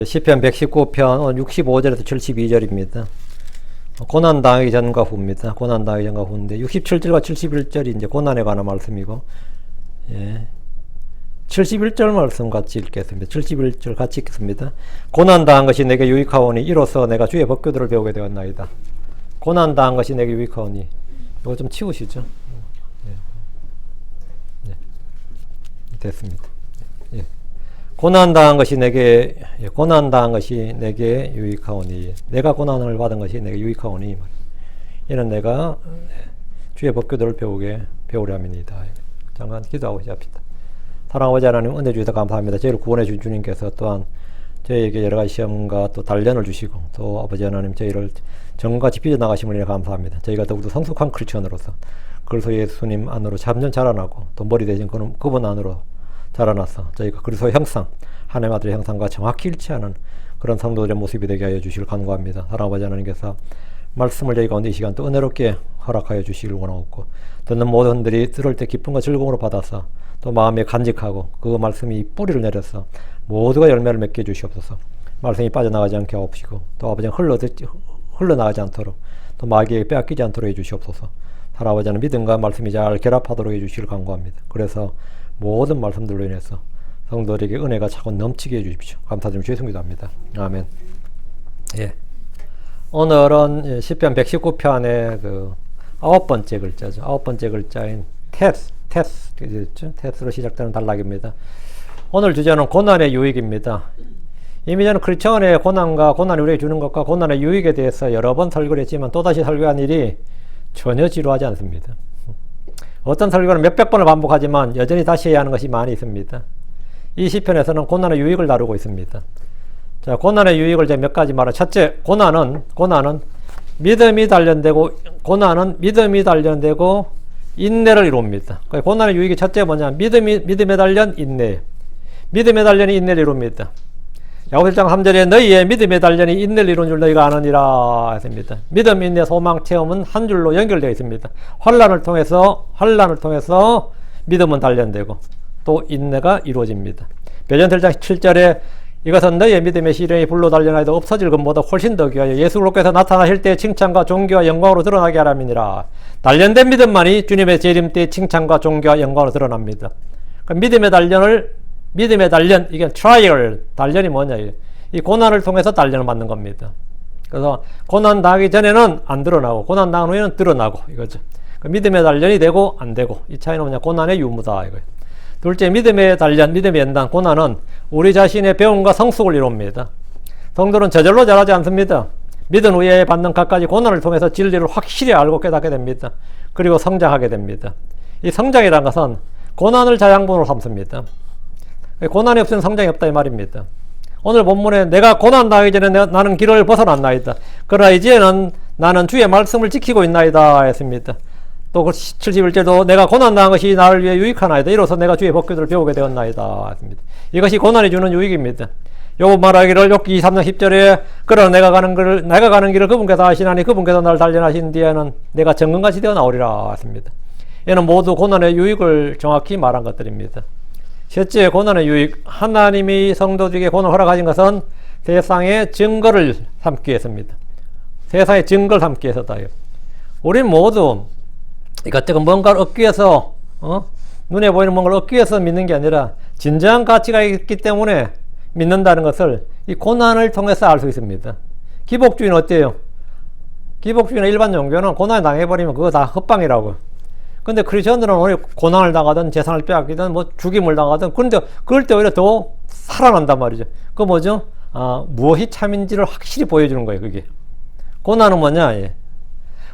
시편 119편 65절에서 72절입니다. 고난당하기 전과 후입니다. 고난당하기 전과 후인데 67절과 71절이 이제 고난에 관한 말씀이고, 71절 말씀 같이 읽겠습니다. 71절 같이 읽겠습니다. 고난당한 것이 내게 유익하오니 이로써 내가 주의 법궤도를 배우게 되었나이다. 고난당한 것이 내게 유익하오니, 이거 좀 치우시죠. 됐습니다. 고난당한 것이 내게 유익하오니, 내가 고난을 받은 것이 내게 유익하오니, 이는 내가 주의 법궤도를 배우려 함이니이다. 잠깐 기도하고 시작합시다. 사랑하는 아버지 하나님, 은혜 주셔서 감사합니다. 저희를 구원해 준 주님께서 또한 저희에게 여러 가지 시험과 또 단련을 주시고, 또 아버지 하나님 저희를 정같이 빚어나가심을 인해 감사합니다. 저희가 더욱더 성숙한 크리스천으로서 그리스도 예수님 안으로 점점 자라나고, 또 머리 되신 그분 안으로 자라나서 저희가 그리스도의 형상, 하나님 아들의 형상과 정확히 일치하는 그런 성도들의 모습이 되게 하여 주시길 간구합니다. 사랑하는 아버지 하나님께서 말씀을 저희 가운데 이 시간 또 은혜롭게 허락하여 주시길 원하옵고, 듣는 모든 분들이 들을 때 기쁨과 즐거움으로 받아서 또 마음에 간직하고 그 말씀이 뿌리를 내려서 모두가 열매를 맺게 해주시옵소서. 말씀이 빠져나가지 않게 하옵시고, 또 아버지는 흘러나가지 않도록, 또 마귀에게 빼앗기지 않도록 해주시옵소서. 사랑하는 아버지 하나님, 믿음과 말씀이 잘 결합하도록 해주시길 간구합니다. 그래서 모든 말씀들로 인해서 성도들에게 은혜가 차고 넘치게 해주십시오. 감사드리며 주의 성기도 합니다. 아멘. 오늘은 시편 119편의 그 9번째 글자죠. 9번째 글자인 테스로 시작되는 단락입니다. 오늘 주제는 고난의 유익입니다. 이미 저는 크리스천의 고난이 우리에게 주는 것과 고난의 유익에 대해서 여러 번 설교를 했지만 또다시 설교한 일이 전혀 지루하지 않습니다. 어떤 설교는 몇백 번을 반복하지만 여전히 다시 해야 하는 것이 많이 있습니다. 이 시편에서는 고난의 유익을 다루고 있습니다. 자, 고난의 유익을 제가 몇 가지 말해. 첫째, 고난은 믿음이 단련되고 인내를 이룹니다. 고난의 유익이 첫째 뭐냐? 믿음의 단련, 인내. 믿음의 단련이 인내를 이룹니다. 야고보서 1장 3절에 너희의 믿음의 단련이 인내를 이룬 줄 너희가 아느니라 했습니다. 믿음, 인내, 소망, 체험은 한 줄로 연결되어 있습니다. 환난을 통해서 믿음은 단련되고 또 인내가 이루어집니다. 베드로전서 1장 7절에 이것은 너희의 믿음의 시련이 불로 단련하여도 없어질 것보다 훨씬 더 귀하여 예수 그리스도께서 나타나실 때의 칭찬과 존귀와 영광으로 드러나게 하람이니라. 단련된 믿음만이 주님의 재림 때의 칭찬과 존귀와 영광으로 드러납니다. 그러니까 믿음의 단련, 이게 트라이얼, 단련이 뭐냐, 이 고난을 통해서 단련을 받는 겁니다. 그래서 고난 당하기 전에는 안 드러나고 고난 당한 후에는 드러나고 이거죠. 믿음의 단련이 되고 안 되고, 이 차이는 뭐냐, 고난의 유무다 이거예요. 둘째, 믿음의 단련, 믿음의 연단, 고난은 우리 자신의 배움과 성숙을 이룹니다. 성도는 저절로 자라지 않습니다. 믿은 후에 받는 갖가지 고난을 통해서 진리를 확실히 알고 깨닫게 됩니다. 그리고 성장하게 됩니다. 이 성장이라는 것은 고난을 자양분으로 삼습니다. 고난이 없으면 성장이 없다 이 말입니다. 오늘 본문에 내가 고난 당하기 전에 나는 길을 벗어났나이다. 그러나 이제는 나는 주의 말씀을 지키고 있나이다 했습니다. 또 71절도 내가 고난 당한 것이 나를 위해 유익하나이다. 이로써 내가 주의 법궤도를 배우게 되었나이다 했습니다. 이것이 고난이 주는 유익입니다. 요번 말하기를 욥기 3장 10절에 그러나 내가 가는 길을 그분께서 하시나니 그분께서 나를 단련하신 뒤에는 내가 정금같이 되어 나오리라 했습니다. 이는 모두 고난의 유익을 정확히 말한 것들입니다. 셋째, 고난의 유익. 하나님이 성도들에게 고난을 허락하신 것은 세상의 증거를 삼기 위해서입니다. 세상의 증거를 삼기 위해서다. 우리는 모두 이것저것 뭔가를 얻기 위해서, 눈에 보이는 뭔가를 얻기 위해서 믿는 게 아니라 진정한 가치가 있기 때문에 믿는다는 것을 이 고난을 통해서 알 수 있습니다. 기복주의는 어때요? 기복주의나 일반 종교는 고난을 당해버리면 그거 다 헛방이라고. 근데 크리스천들은 오히려 고난을 당하든 재산을 빼앗기든 뭐 죽임을 당하든 그럴 때 오히려 더 살아난단 말이죠. 그거 뭐죠? 무엇이 참인지를 확실히 보여주는 거예요. 그게 고난은 뭐냐?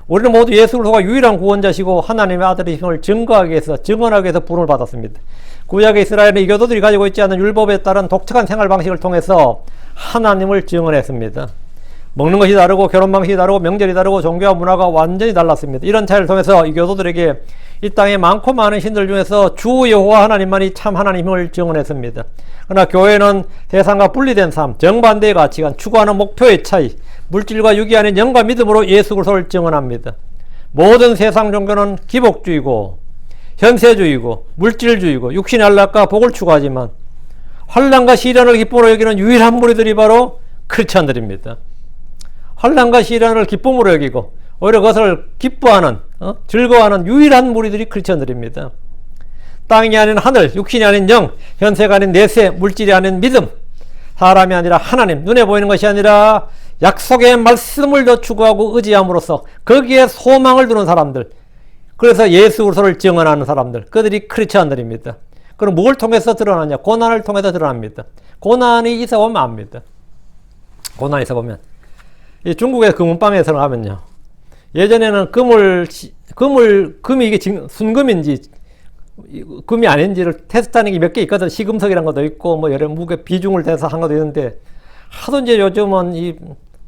우리는 모두 예수 그리스도가 유일한 구원자시고 하나님의 아들이심을 증거하기 위해서, 증언하기 위해서 부름을 받았습니다. 구약의 이스라엘은 이교도들이 가지고 있지 않은 율법에 따른 독특한 생활 방식을 통해서 하나님을 증언했습니다. 먹는 것이 다르고 결혼 방식이 다르고 명절이 다르고 종교와 문화가 완전히 달랐습니다. 이런 차이를 통해서 이 교도들에게 이 땅에 많고 많은 신들 중에서 주 여호와 하나님만이 참 하나님을 증언했습니다. 그러나 교회는 세상과 분리된 삶, 정반대의 가치관, 추구하는 목표의 차이, 물질과 육이 아닌 영과 믿음으로 예수 그리스도를 증언합니다. 모든 세상 종교는 기복주의고 현세주의고 물질주의고 육신의 안락과 복을 추구하지만 환난과 시련을 기쁨으로 여기는 유일한 무리들이 바로 크리스찬들입니다. 환난과 시련을 기쁨으로 여기고 오히려 그것을 기뻐하는 즐거워하는 유일한 무리들이 크리스찬들입니다. 땅이 아닌 하늘, 육신이 아닌 영, 현세가 아닌 내세, 물질이 아닌 믿음, 사람이 아니라 하나님, 눈에 보이는 것이 아니라 약속의 말씀을 더 추구하고 의지함으로써 거기에 소망을 두는 사람들, 그래서 예수 그리스도를 증언하는 사람들, 그들이 크리스찬들입니다. 그럼 뭘 통해서 드러나냐? 고난을 통해서 드러납니다. 고난이 있어 보면 압니다. 고난이 있어 보면. 이 중국의 금은방에서 가면요, 예전에는 금이 이게 순금인지 금이 아닌지를 테스트하는 게 몇 개 있거든. 시금석이라는 것도 있고 뭐 여러 무게 비중을 대서 한 것도 있는데, 하도 이제 요즘은 이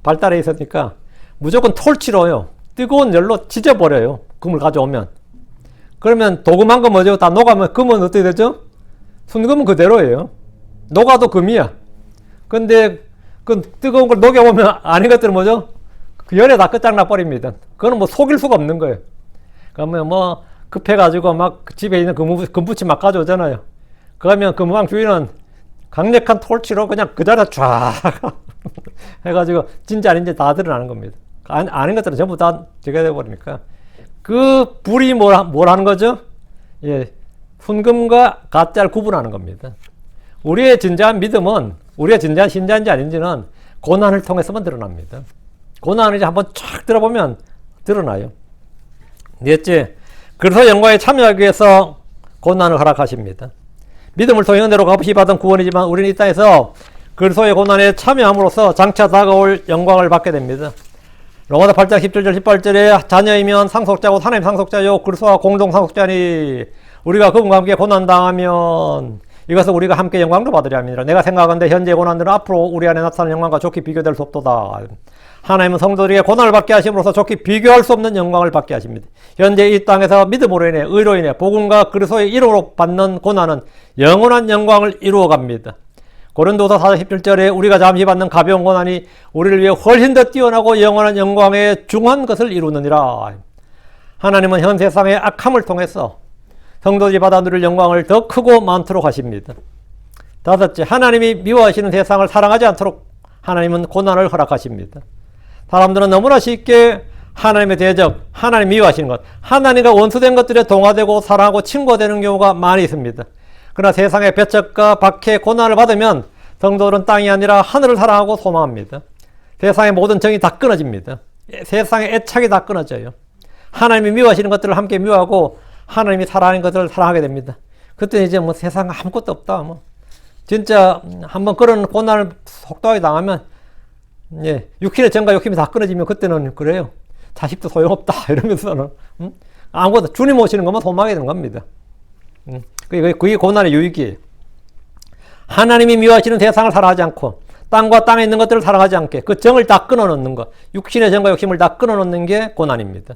발달해 있으니까 무조건 톨치로요, 뜨거운 열로 지져버려요. 금을 가져오면. 그러면 도금한 거 뭐죠? 다 녹아면 금은 어떻게 되죠? 순금은 그대로예요. 녹아도 금이야. 근데 그 뜨거운 걸 녹여보면 아닌 것들은 뭐죠? 그 열에 다 끝장나 버립니다. 그거는 뭐 속일 수가 없는 거예요. 그러면 뭐 급해가지고 막 집에 있는 금붙이 막 가져오잖아요. 그러면 금방 주인은 강력한 톨치로 그냥 그 자리에 쫙 해가지고 진짜 아닌지 다 드러나는 겁니다. 아닌 것들은 전부 다 저게 돼버리니까. 그 불이 뭘 하는 거죠? 예, 순금과 가짜를 구분하는 겁니다. 우리의 진짜한 믿음은, 우리의 진짜한 신자인지 아닌지는 고난을 통해서만 드러납니다. 고난을 이제 한번 쫙 들어보면 드러나요. 넷째, 그래서 영광에 참여하기 위해서 고난을 허락하십니다. 믿음을 통해 은혜로 값없이 받은 구원이지만 우리는 이 땅에서 그리스도의 고난에 참여함으로써 장차 다가올 영광을 받게 됩니다. 로마서 8장 17절 18절에 자녀이면 상속자고 하나님 상속자요 그리스도와 공동 상속자니 우리가 그분과 함께 고난당하면 이것은 우리가 함께 영광도 받으려 합니다. 내가 생각하건대 현재의 고난들은 앞으로 우리 안에 나타나는 영광과 좋게 비교될 수 없도다. 하나님은 성도들에게 고난을 받게 하심으로써 좋게 비교할 수 없는 영광을 받게 하십니다. 현재 이 땅에서 믿음으로 인해, 의로 인해, 복음과 그리스도의 이름으로 받는 고난은 영원한 영광을 이루어갑니다. 고린도서 4장 17절에 우리가 잠시 받는 가벼운 고난이 우리를 위해 훨씬 더 뛰어나고 영원한 영광의 중한 것을 이루느니라. 하나님은 현 세상의 악함을 통해서 성도들이 받아 누릴 영광을 더 크고 많도록 하십니다. 다섯째, 하나님이 미워하시는 세상을 사랑하지 않도록 하나님은 고난을 허락하십니다. 사람들은 너무나 쉽게 하나님의 대적, 하나님 미워하시는 것, 하나님과 원수된 것들에 동화되고 사랑하고 친구가 되는 경우가 많이 있습니다. 그러나 세상의 배척과 박해, 고난을 받으면 성도들은 땅이 아니라 하늘을 사랑하고 소망합니다. 세상의 모든 정이 다 끊어집니다. 세상의 애착이 다 끊어져요. 하나님이 미워하시는 것들을 함께 미워하고 하나님이 사랑하는 것들을 사랑하게 됩니다. 그때 이제 뭐 세상 아무것도 없다. 뭐 진짜 한번 그런 고난을 속도하게 당하면, 예, 육신의 정과 욕심이 다 끊어지면 그때는 그래요. 자식도 소용없다 이러면서는 아무것도 주님 오시는 것만 소망하게 되는 겁니다. 그게 고난의 유익이에요. 하나님이 미워하시는 세상을 사랑하지 않고 땅과 땅에 있는 것들을 사랑하지 않게 그 정을 다 끊어놓는 것, 육신의 정과 욕심을 다 끊어놓는 게 고난입니다.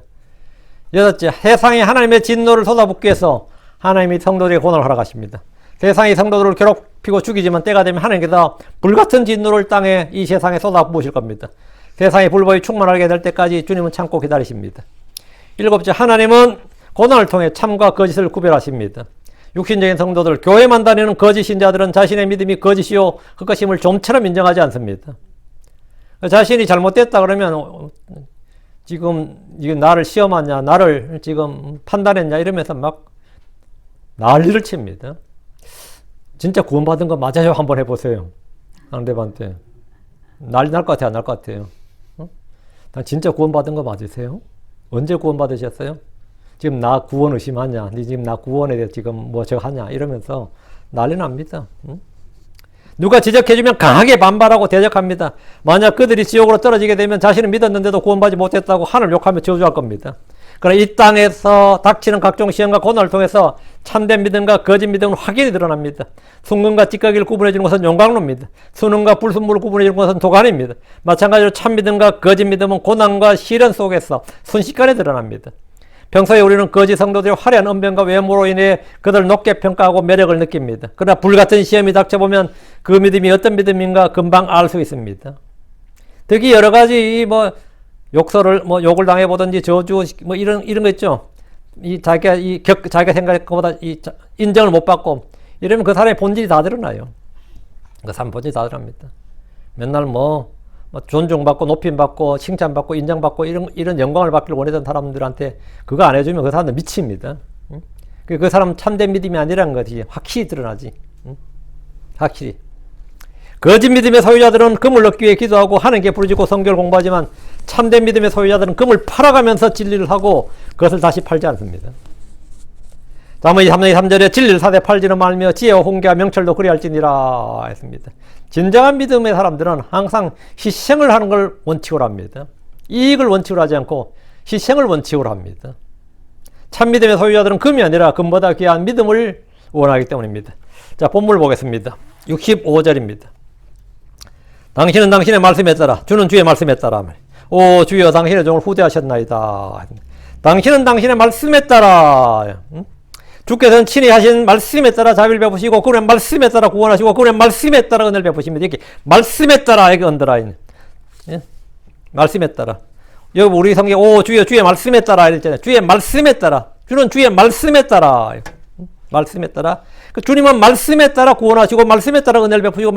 여섯째, 세상에 하나님의 진노를 쏟아붓기 위해서 하나님이 성도들에게 고난을 허락하십니다. 세상이 성도들을 괴롭히고 죽이지만 때가 되면 하나님께서 불같은 진노를 땅에 이 세상에 쏟아부으실 겁니다. 세상의 불법이 충만하게 될 때까지 주님은 참고 기다리십니다. 일곱째, 하나님은 고난을 통해 참과 거짓을 구별하십니다. 육신적인 성도들, 교회만 다니는 거짓 신자들은 자신의 믿음이 거짓이요 헛것임을 좀처럼 인정하지 않습니다. 자신이 잘못됐다 그러면 지금 이게 나를 시험하냐, 나를 지금 판단했냐 이러면서 막 난리를 칩니다. 진짜 구원받은 거 맞아요? 한번 해보세요. 상대방한테. 난리 날 것 같아요? 안 날 것 같아요? 진짜 구원받은 거 맞으세요? 언제 구원받으셨어요? 지금 나 구원 의심하냐? 니 지금 나 구원에 대해 지금 뭐 저거 하냐? 이러면서 난리 납니다. 누가 지적해주면 강하게 반발하고 대적합니다. 만약 그들이 지옥으로 떨어지게 되면 자신은 믿었는데도 구원받지 못했다고 하늘 욕하며 저주할 겁니다. 그러나 이 땅에서 닥치는 각종 시험과 고난을 통해서 참된 믿음과 거짓 믿음은 확연히 드러납니다. 순금과 찌꺼기를 구분해주는 것은 용광로입니다. 순금과 불순물을 구분해주는 것은 도관입니다. 마찬가지로 참 믿음과 거짓 믿음은 고난과 시련 속에서 순식간에 드러납니다. 평소에 우리는 거짓 성도들의 화려한 언변과 외모로 인해 그들을 높게 평가하고 매력을 느낍니다. 그러나 불같은 시험이 닥쳐보면 그 믿음이 어떤 믿음인가 금방 알 수 있습니다. 특히 여러 가지 욕을 당해보든지 저주 이런 거 있죠. 자기가 생각한 것보다 인정을 못 받고 이러면 그 사람의 본질이 다 드러나요. 그 삶 보지 다르답니다. 맨날 뭐 존중받고 높임받고 칭찬받고 인정받고 이런 영광을 받기를 원하던 사람들한테 그거 안 해주면 그 사람들 미칩니다. 응? 그 사람 참된 믿음이 아니라는 것이 확실히 드러나지. 응? 확실히. 거짓 믿음의 소유자들은 금을 얻기 위해 기도하고 하나님께 부르짖고 성경을 공부하지만 참된 믿음의 소유자들은 금을 팔아가면서 진리를 하고 그것을 다시 팔지 않습니다. 잠언 3장 3절에 진리를 사되 팔지는 말며 지혜와 홍계와 명철도 그리할지니라 했습니다. 진정한 믿음의 사람들은 항상 희생을 하는 걸 원칙으로 합니다. 이익을 원칙으로 하지 않고 희생을 원칙으로 합니다. 참 믿음의 소유자들은 금이 아니라 금보다 귀한 믿음을 원하기 때문입니다. 자, 본문을 보겠습니다. 65절입니다. 당신은 당신의 말씀에 따라 주는 주의 말씀에 따라 오 주여 당신의 종을 후대하셨나이다. 당신은 당신의 말씀에 따라 주께서는 친히 하신 말씀에 따라 자비를 베푸시고 그분의 말씀에 따라 구원하시고 그분의 말씀에 따라 은혜를 베푸십니다. 이렇게 말씀에 따라 이게 언더라인. 예? 말씀에 따라. 여기 우리 성경 오 주여 주의 말씀에 따라 이랬잖아요. 주의 말씀에 따라. 주는 주의 말씀에 따라. 말씀에 따라. 그 주님은 말씀에 따라 구원하시고 말씀에 따라 은혜를 베푸시고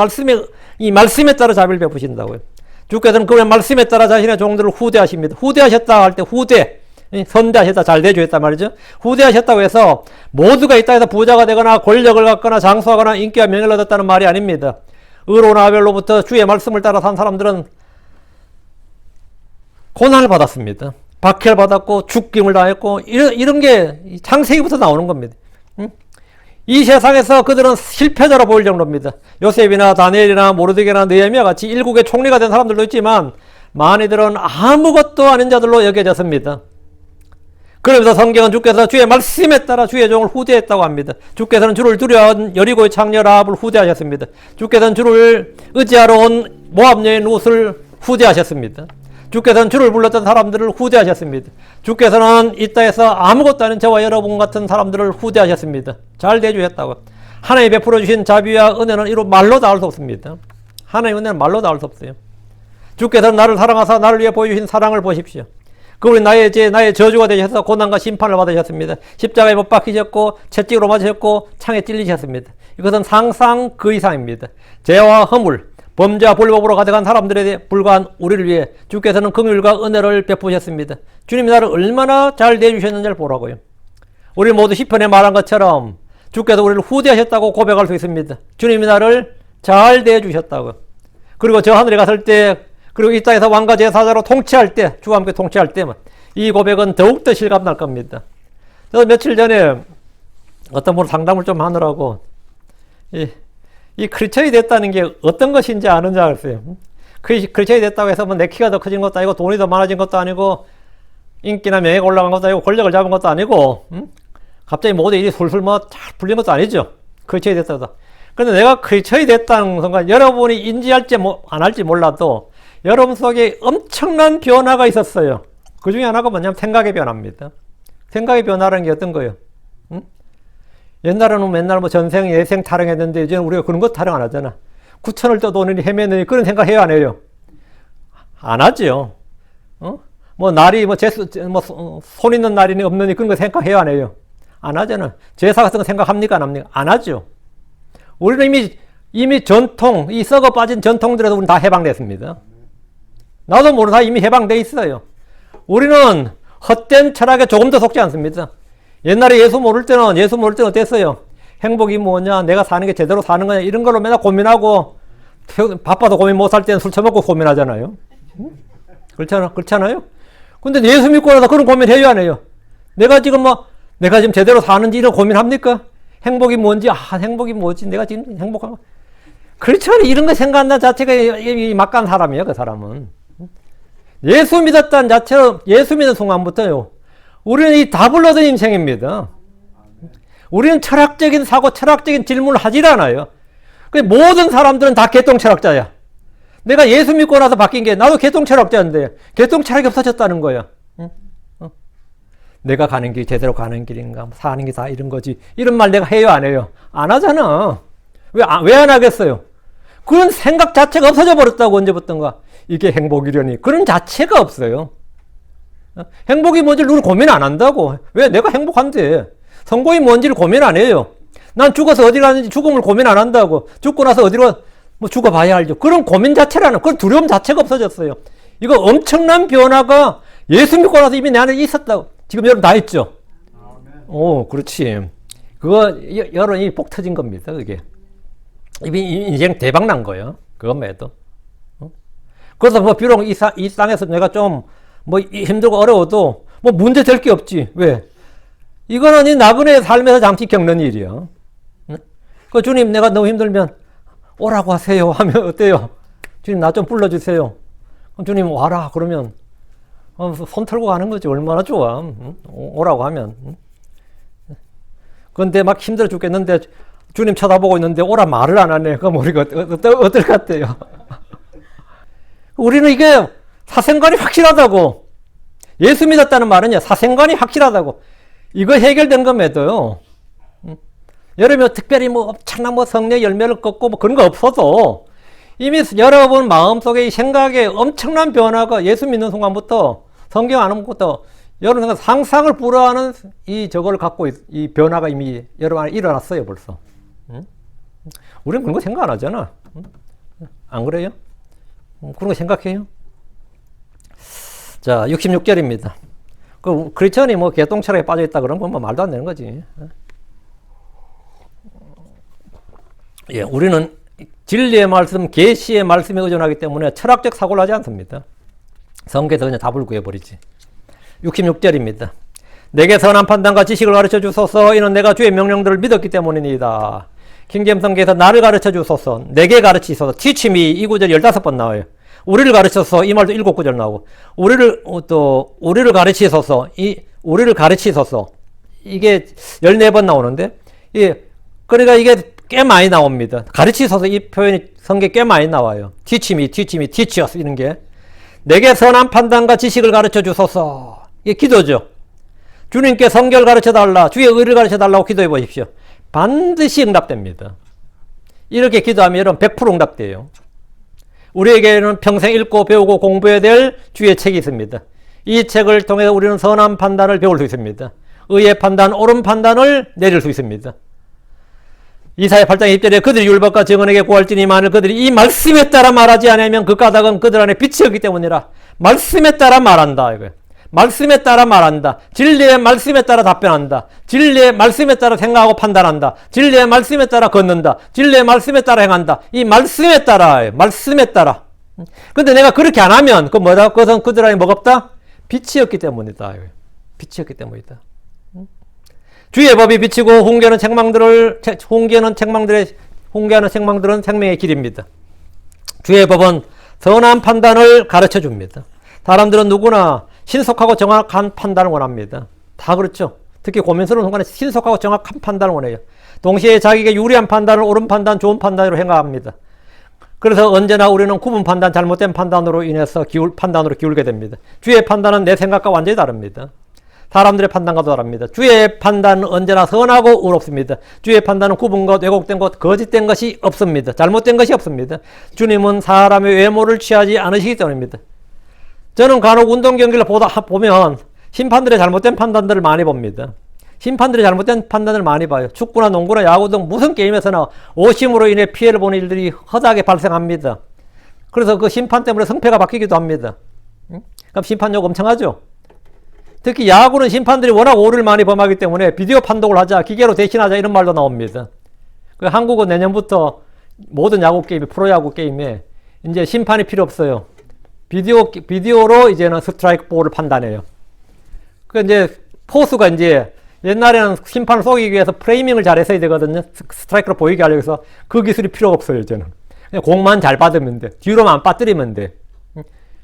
이 말씀에 따라 자비를 베푸신다고요. 주께서는 그분의 말씀에 따라 자신의 종들을 후대하십니다. 후대하셨다 할 때 후대. 선대하셨다, 잘 대주했단 말이죠. 후대하셨다고 해서 모두가 이 땅에서 부자가 되거나 권력을 갖거나 장수하거나 인기와 명예를 얻었다는 말이 아닙니다. 의로운 아벨로부터 주의 말씀을 따라 산 사람들은 고난을 받았습니다. 박해를 받았고 죽임을 당했고 이런 게 창세기부터 나오는 겁니다. 이 세상에서 그들은 실패자로 보일 정도입니다. 요셉이나 다니엘이나 모르드게나 느헤미야 같이 일국의 총리가 된 사람들도 있지만 많이들은 아무것도 아닌 자들로 여겨졌습니다. 그러면서 성경은 주께서 주의 말씀에 따라 주의 종을 후대했다고 합니다. 주께서는 주를 두려워한 여리고의 창녀 라합을 후대하셨습니다. 주께서는 주를 의지하러 온 모압 여인 룻을 후대하셨습니다. 주께서는 주를 불렀던 사람들을 후대하셨습니다. 주께서는 이 땅에서 아무것도 아닌 저와 여러분 같은 사람들을 후대하셨습니다. 잘 대주셨다고. 하나님이 베풀어 주신 자비와 은혜는 이로 말로 닿을 수 없습니다. 하나님의 은혜는 말로 닿을 수 없어요. 주께서는 나를 사랑하사 나를 위해 보여주신 사랑을 보십시오. 그분이 나의 죄, 나의 저주가 되셔서 고난과 심판을 받으셨습니다. 십자가에 못 박히셨고 채찍으로 맞으셨고 창에 찔리셨습니다. 이것은 상상 그 이상입니다. 죄와 허물, 범죄와 불법으로 가득한 사람들에 불과한 우리를 위해 주께서는 긍휼과 은혜를 베푸셨습니다. 주님이 나를 얼마나 잘 대해주셨는지를 보라고요. 우리 모두 시편에 말한 것처럼 주께서 우리를 후대하셨다고 고백할 수 있습니다. 주님이 나를 잘 대해주셨다고. 그리고 저 하늘에 갔을 때 그리고 이 땅에서 왕과 제사자로 통치할 때, 주와 함께 통치할 때만 이 고백은 더욱더 실감날 겁니다. 저도 며칠 전에 어떤 분 상담을 좀 하느라고 이 크리스천이 됐다는 게 어떤 것인지 아는 줄 알았어요. 크리스천이 됐다고 해서 뭐 내 키가 더 커진 것도 아니고 돈이 더 많아진 것도 아니고 인기나 명예가 올라간 것도 아니고 권력을 잡은 것도 아니고 갑자기 모든 일이 술술 뭐 잘 풀린 것도 아니죠. 크리스천이 됐다고. 그런데 내가 크리스천이 됐다는 순간 여러분이 인지할지 안 할지 몰라도 여러분 속에 엄청난 변화가 있었어요. 그 중에 하나가 뭐냐면 생각의 변화입니다. 생각의 변화라는 게 어떤 거예요? 옛날에는 맨날 뭐 전생, 예생 타령했는데 이제는 우리가 그런 거 타령 안 하잖아. 9천을 떠도느니 헤매느니 그런 생각 해요, 안 해요? 안 하죠. 뭐 날이 손 있는 날이니 없느니 그런 거 생각해요, 안 해요? 안 하잖아. 제사 같은 거 생각합니까, 안 합니까? 안 하죠. 우리는 이미 전통, 이 썩어 빠진 전통들에서 우리는 다 해방됐습니다. 나도 모르는 사이 이미 해방돼 있어요. 우리는 헛된 철학에 조금 더 속지 않습니다. 옛날에 예수 모를 때는 어땠어요? 행복이 뭐냐, 내가 사는 게 제대로 사는 거냐, 이런 걸로 맨날 고민하고, 바빠도 고민 못 살 때는 술 처먹고 고민하잖아요. 그렇잖아요? 근데 예수 믿고 나서 그런 고민 해요, 안 해요? 내가 지금 제대로 사는지 이런 고민합니까? 행복이 뭔지, 행복이 뭐지? 내가 지금 행복한 거. 그렇잖아요. 이런 거 생각한다는 자체가 이 막간 사람이야, 그 사람은. 예수 믿었다는 자체로, 예수 믿는 순간부터요, 우리는 이 답을 얻은 인생입니다. 우리는 철학적인 사고, 철학적인 질문을 하질 않아요. 모든 사람들은 다 개똥 철학자야. 내가 예수 믿고 나서 바뀐 게, 나도 개똥 철학자인데, 개똥 철학이 없어졌다는 거야. 내가 가는 길이 제대로 가는 길인가, 사는 게 다 이런 거지. 이런 말 내가 해요, 안 해요? 안 하잖아. 왜 안 하겠어요? 그런 생각 자체가 없어져 버렸다고, 언제부턴가. 이게 행복이려니. 그런 자체가 없어요. 행복이 뭔지를 누구 고민 안 한다고. 왜? 내가 행복한데. 성공이 뭔지를 고민 안 해요. 난 죽어서 어디 가는지 죽음을 고민 안 한다고. 죽고 나서 어디로, 뭐 죽어봐야 알죠. 그런 고민 자체라는, 그런 두려움 자체가 없어졌어요. 이거 엄청난 변화가 예수 믿고 나서 이미 내 안에 있었다고. 지금 여러분 다 있죠? 오, 그렇지. 그거, 여러분이 복 터진 겁니다, 그게. 이미 인생 대박 난 거예요. 그것만 해도. 그래서 뭐, 비록 이 땅에서 내가 좀, 뭐, 힘들고 어려워도, 뭐, 문제 될 게 없지. 왜? 이거는 이 나그네의 삶에서 잠시 겪는 일이야. 그 주님, 내가 너무 힘들면, 오라고 하세요. 하면 어때요? 주님, 나 좀 불러주세요. 주님, 와라. 그러면, 손 털고 가는 거지. 얼마나 좋아. 오라고 하면. 그런데 막 힘들어 죽겠는데, 주님 쳐다보고 있는데, 오라 말을 안 하네. 그럼 우리가 어떨 것 같아요? 우리는 이게 사생관이 확실하다고. 예수 믿었다는 말은요, 사생관이 확실하다고. 이거 해결된 것에도요, 여러분이 특별히 뭐 엄청난 뭐 성령 열매를 걷고 뭐 그런 거 없어도 이미 여러분 마음속에 이 생각에 엄청난 변화가 예수 믿는 순간부터 성경 안 오면부터 여러분 상상을 불허하는 이 저걸 갖고 이 변화가 이미 여러분 안에 일어났어요, 벌써. 우리는 그런 거 생각 안 하잖아. 안 그래요? 그런 거 생각해요? 자, 66절입니다. 그 크리스천이 뭐 개똥철에 빠져있다 그런 건 뭐 말도 안 되는 거지. 예, 우리는 진리의 말씀, 계시의 말씀에 의존하기 때문에 철학적 사고를 하지 않습니다. 성경에서 그냥 답을 구해버리지. 66절입니다. 내게 선한 판단과 지식을 가르쳐 주소서. 이는 내가 주의 명령들을 믿었기 때문이니이다. 킹제임스 성경에서 나를 가르쳐 주소서. 내게 가르치소서. teach me 이 구절이 15번 나와요. 우리를 가르쳐서 이 말도 7구절 나오고 우리를 가르치소서. 우리를 가르치소서. 이게 14번 나오는데 그러니까 이게 꽤 많이 나옵니다. 가르치소서 이 표현이 성경에 꽤 많이 나와요. teach me, teach us 이런 게. 내게 선한 판단과 지식을 가르쳐 주소서. 이게 기도죠. 주님께 성경을 가르쳐 달라, 주의 의를 가르쳐 달라고 기도해 보십시오. 반드시 응답됩니다. 이렇게 기도하면 여러분 100% 응답돼요. 우리에게는 평생 읽고 배우고 공부해야 될 주의 책이 있습니다. 이 책을 통해서 우리는 선한 판단을 배울 수 있습니다. 의의 판단, 옳은 판단을 내릴 수 있습니다. 이사야 8장 20절에 그들이 율법과 정언에게 구할지니 만일 그들이 이 말씀에 따라 말하지 않으면 그 까닭은 그들 안에 빛이 없기 때문이라. 말씀에 따라 말한다. 이거예요. 말씀에 따라 말한다. 진리의 말씀에 따라 답변한다. 진리의 말씀에 따라 생각하고 판단한다. 진리의 말씀에 따라 걷는다. 진리의 말씀에 따라 행한다. 이 말씀에 따라, 말씀에 따라. 근데 내가 그렇게 안 하면 그 뭐다? 그것은 그들 안에 뭐가 없다? 빛이 없기 때문이다. 빛이 없기 때문이다. 주의 법이 비치고 홍계하는 책망들은 생명의 길입니다. 주의 법은 선한 판단을 가르쳐 줍니다. 사람들은 누구나 신속하고 정확한 판단을 원합니다. 다 그렇죠. 특히 고민스러운 순간에 신속하고 정확한 판단을 원해요. 동시에 자기에게 유리한 판단을 옳은 판단, 좋은 판단으로 행합니다. 그래서 언제나 우리는 구분 판단, 잘못된 판단으로 인해서 판단으로 기울게 됩니다. 주의 판단은 내 생각과 완전히 다릅니다. 사람들의 판단과도 다릅니다. 주의 판단은 언제나 선하고 의롭습니다. 주의 판단은 구분 것, 왜곡된 것, 거짓된 것이 없습니다. 잘못된 것이 없습니다. 주님은 사람의 외모를 취하지 않으시기 때문입니다. 저는 간혹 운동 경기를 보면 심판들의 잘못된 판단들을 많이 봅니다. 심판들의 잘못된 판단을 많이 봐요. 축구나 농구나 야구 등 무슨 게임에서나 오심으로 인해 피해를 보는 일들이 허다하게 발생합니다. 그래서 그 심판 때문에 승패가 바뀌기도 합니다. 그럼 심판력 엄청 하죠. 특히 야구는 심판들이 워낙 오류를 많이 범하기 때문에 비디오 판독을 하자, 기계로 대신하자 이런 말도 나옵니다. 한국은 내년부터 모든 야구 게임이 프로야구 게임에 이제 심판이 필요 없어요. 비디오로 이제는 스트라이크 볼을 판단해요. 그 이제 포수가 이제 옛날에는 심판을 속이기 위해서 프레이밍을 잘 했어야 되거든요. 스트라이크로 보이게 하려고 해서 그 기술이 필요 없어요, 이제는. 그냥 공만 잘 받으면 돼. 뒤로만 안 빠뜨리면 돼.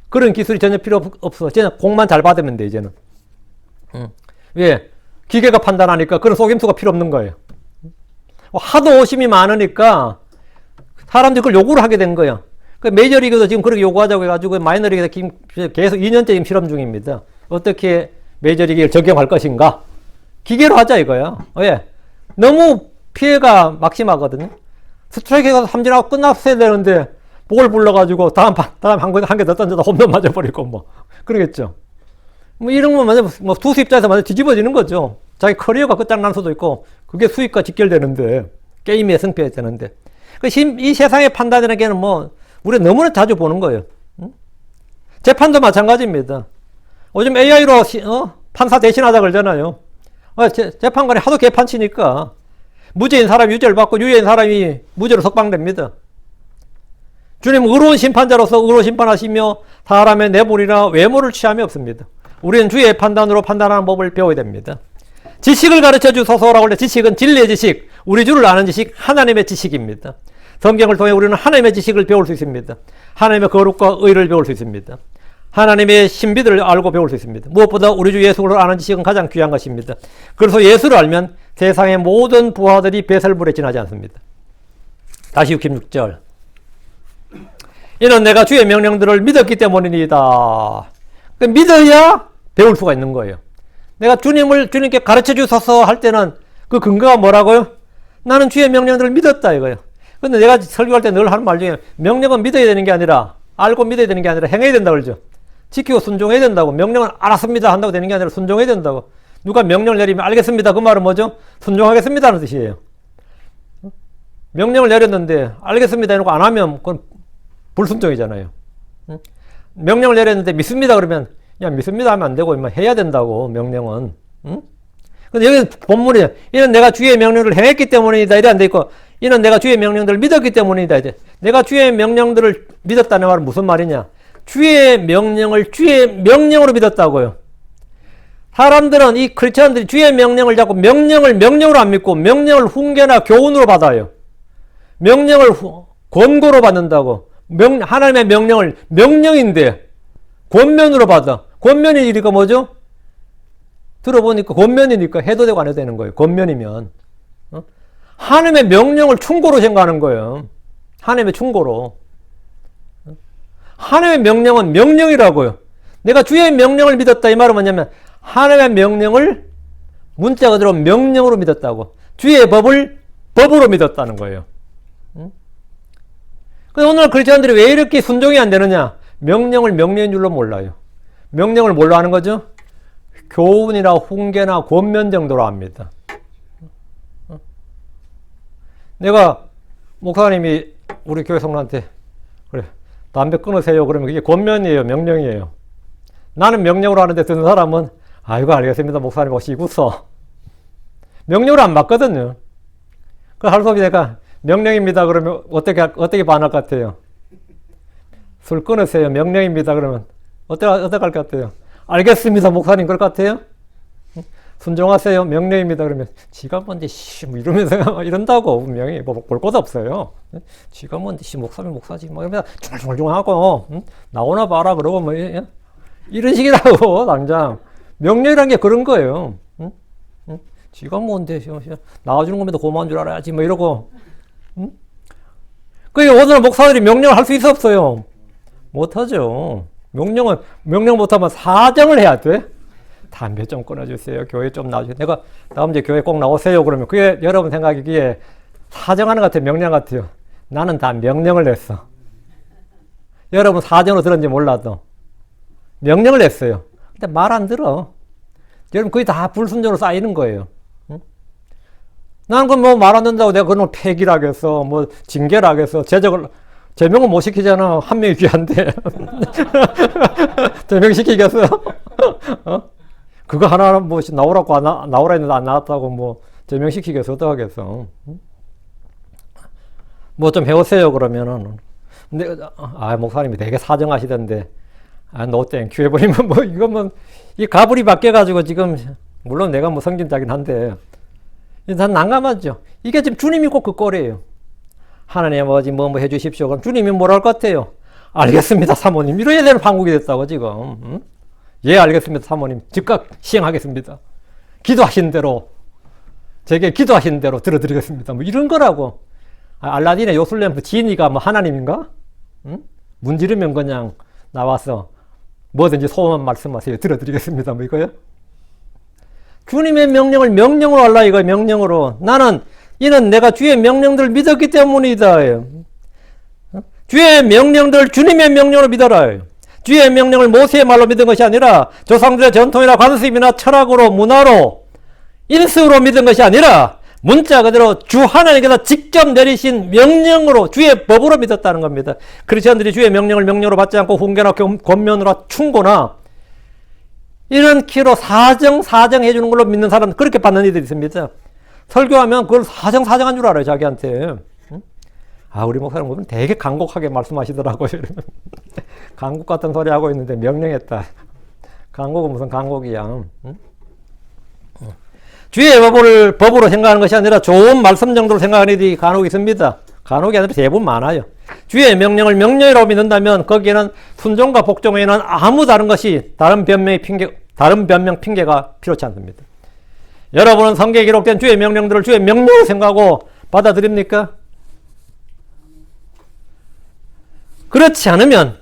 그런 기술이 전혀 필요 없어. 이제는 공만 잘 받으면 돼, 이제는. 왜? 기계가 판단하니까 그런 속임수가 필요 없는 거예요. 하도 오심이 많으니까 사람들이 그걸 요구를 하게 된 거예요. 메이저리그도 지금 그렇게 요구하자고 해가지고 마이너리그에서 계속 2년째 지금 실험 중입니다. 어떻게 메이저리그를 적용할 것인가? 기계로 하자 이거야. 왜? 너무 피해가 막심하거든요. 스트라이크에 가서 삼진하고 끝났어야 되는데 볼 불러가지고 다음 한 개 더 던져서 홈런 맞아버리고 뭐 그러겠죠. 뭐 이런 거 맞아 뭐 투수 입장에서 맞아 뒤집어지는 거죠. 자기 커리어가 끝장날 수도 있고 그게 수익과 직결되는데 게임의 승패에 되는데 이 세상의 판단이라는 게는 뭐, 우리가 너무나 자주 보는 거예요. 재판도 마찬가지입니다. 요즘 AI로 판사 대신하자 그러잖아요. 재판관이 하도 개판치니까 무죄인 사람이 유죄를 받고 유죄인 사람이 무죄로 석방됩니다. 주님은 의로운 심판자로서 의로운 심판하시며 사람의 내분이나 외모를 취함이 없습니다. 우리는 주의 판단으로 판단하는 법을 배워야 됩니다. 지식을 가르쳐 주소서라고 할 때 지식은 진리의 지식, 우리 주를 아는 지식, 하나님의 지식입니다. 성경을 통해 우리는 하나님의 지식을 배울 수 있습니다. 하나님의 거룩과 의를 배울 수 있습니다. 하나님의 신비들을 알고 배울 수 있습니다. 무엇보다 우리 주 예수를 아는 지식은 가장 귀한 것입니다. 그래서 예수를 알면 세상의 모든 부하들이 배설물에 지나지 않습니다. 다시 66절. 이는 내가 주의 명령들을 믿었기 때문이니이다. 믿어야 배울 수가 있는 거예요. 내가 주님께 가르쳐 주소서 할 때는 그 근거가 뭐라고요? 나는 주의 명령들을 믿었다 이거예요. 근데 내가 설교할 때 늘 하는 말 중에 명령은 믿어야 되는 게 아니라 알고 믿어야 되는 게 아니라 행해야 된다 그러죠. 지키고 순종해야 된다고. 명령은 알았습니다 한다고 되는 게 아니라 순종해야 된다고. 누가 명령을 내리면 알겠습니다. 그 말은 뭐죠? 순종하겠습니다 하는 뜻이에요. 명령을 내렸는데 알겠습니다 해놓고 안 하면 그건 불순종이잖아요. 명령을 내렸는데 믿습니다 그러면 야 믿습니다 하면 안 되고 해야 된다고 명령은. 근데 여기 본문이 이는 내가 주의 명령을 행했기 때문이다 이래 안 돼 있고 이는 내가 주의 명령들을 믿었기 때문이다 이제. 내가 주의 명령들을 믿었다는 말은 무슨 말이냐? 주의 명령을 주의 명령으로 믿었다고요. 사람들은 이 크리스천들이 주의 명령을 잡고 명령을 명령으로 안 믿고 명령을 훈계나 교훈으로 받아요. 명령을 권고로 받는다고. 하나님의 명령을 명령인데 권면으로 받아. 권면이니까 뭐죠? 들어보니까 권면이니까 해도 되고 안 해도 되는 거예요. 권면이면. 하나님의 명령을 충고로 생각하는 거예요. 하나님의 충고로. 하나님의 명령은 명령이라고요. 내가 주의 명령을 믿었다 이 말은 뭐냐면 하나님의 명령을 문자 그대로 명령으로 믿었다고. 주의 법을 법으로 믿었다는 거예요. 근데 오늘 크리스천들이 왜 이렇게 순종이 안 되느냐? 명령을 명령인 줄로 몰라요. 명령을 뭘로 하는 거죠? 교훈이나 훈계나 권면 정도로 합니다. 내가 목사님이 우리 교회 성도한테 그래 담배 끊으세요 그러면 그게 권면이에요 명령이에요. 나는 명령으로 하는데 듣는 사람은 아이고 알겠습니다 목사님 혹시 웃어. 명령으로 안 맞거든요. 그 할 수 없이 내가 명령입니다 그러면 어떻게 반할 것 같아요? 술 끊으세요 명령입니다 그러면 어떻게 할 것 같아요? 알겠습니다 목사님 그럴 것 같아요? 순종하세요 명령입니다 그러면 지가 뭔데 뭐 이러면서 이런다고 분명히 뭐 볼 것도 없어요. 지가 뭔데 목사지 뭐 이러면서 중얼중얼하고 나오나 봐라 그러고 뭐 이런 식이라고 당장 명령이란 게 그런 거예요. 지가 뭔데 나와주는 것만 고마운 줄 알아야지 뭐 이러고. 그게 오늘 목사들이 명령을 할 수 있어 없어요? 못하죠. 명령 못하면 사정을 해야 돼. 담배 좀 끊어주세요. 교회 좀 나와주세요. 내가 다음 주에 교회 꼭 나오세요. 그러면 그게 여러분 생각이기에 사정하는 것 같아요. 명령 같아요. 나는 다 명령을 냈어. 여러분 사정으로 들었는지 몰라도 명령을 냈어요. 근데 말 안 들어. 여러분 그게 다 불순종으로 쌓이는 거예요. 나는 그 뭐 말 안 듣는다고 내가 그런 폐기를 하겠어. 뭐 징계를 하겠어. 제명은 못 시키잖아. 한 명이 귀한데. 제명시키겠어? 그거 하나 뭐 나오라고 나오라 했는데 안 나왔다고 뭐 제명시키겠어? 어떡하겠어? 뭐 좀 해오세요 그러면은. 근데 목사님이 되게 사정하시던데 노땡 큐 해버리면 뭐 이거면 이 가불이 바뀌어가지고 지금 물론 내가 뭐 성진자긴 한데 난 난감하죠. 이게 지금 주님이 꼭 그 꼴이에요. 하나님 아버지 뭐 해주십시오. 그럼 주님이 뭐라 할 것 같아요? 알겠습니다 사모님. 이래야 되는 판국이 됐다고 지금. 예 알겠습니다 사모님. 즉각 시행하겠습니다. 기도하신 대로 제게 기도하신 대로 들어드리겠습니다. 뭐 이런 거라고. 알라딘의 요술램프 지니가 뭐 하나님인가? 문지르면 그냥 나와서 뭐든지 소원만 말씀하세요. 들어드리겠습니다. 뭐 이거요? 주님의 명령을 명령으로 하라 이거예요. 명령으로. 이는 내가 주의 명령들을 믿었기 때문이다. 주의 명령들 주님의 명령으로 믿어라. 주의 명령을 모세의 말로 믿은 것이 아니라 조상들의 전통이나 관습이나 철학으로 문화로 인식으로 믿은 것이 아니라 문자 그대로 주 하나님께서 직접 내리신 명령으로 주의 법으로 믿었다는 겁니다. 크리스천들이 주의 명령을 명령으로 받지 않고 훈계나 권면으로 충고나 이런 키로 사정해 주는 걸로 믿는 사람은 그렇게 받는 이들이 있습니다. 설교하면 그걸 사정한 줄 알아요, 자기한테. 아, 우리 목사님 보면 되게 간곡하게 말씀하시더라고요. 간곡 같은 소리 하고 있는데 명령했다. 간곡은 무슨 간곡이야. 주의 법으로 생각하는 것이 아니라 좋은 말씀 정도로 생각하는 이들이 간혹 있습니다. 간혹이 아니라 대부분 많아요. 주의 명령을 명령이라고 믿는다면 거기에는 순종과 복종 외에는 아무 다른 것이 다른 변명 핑계가 필요치 않습니다. 여러분은 성경에 기록된 주의 명령들을 주의 명령으로 생각하고 받아들입니까? 그렇지 않으면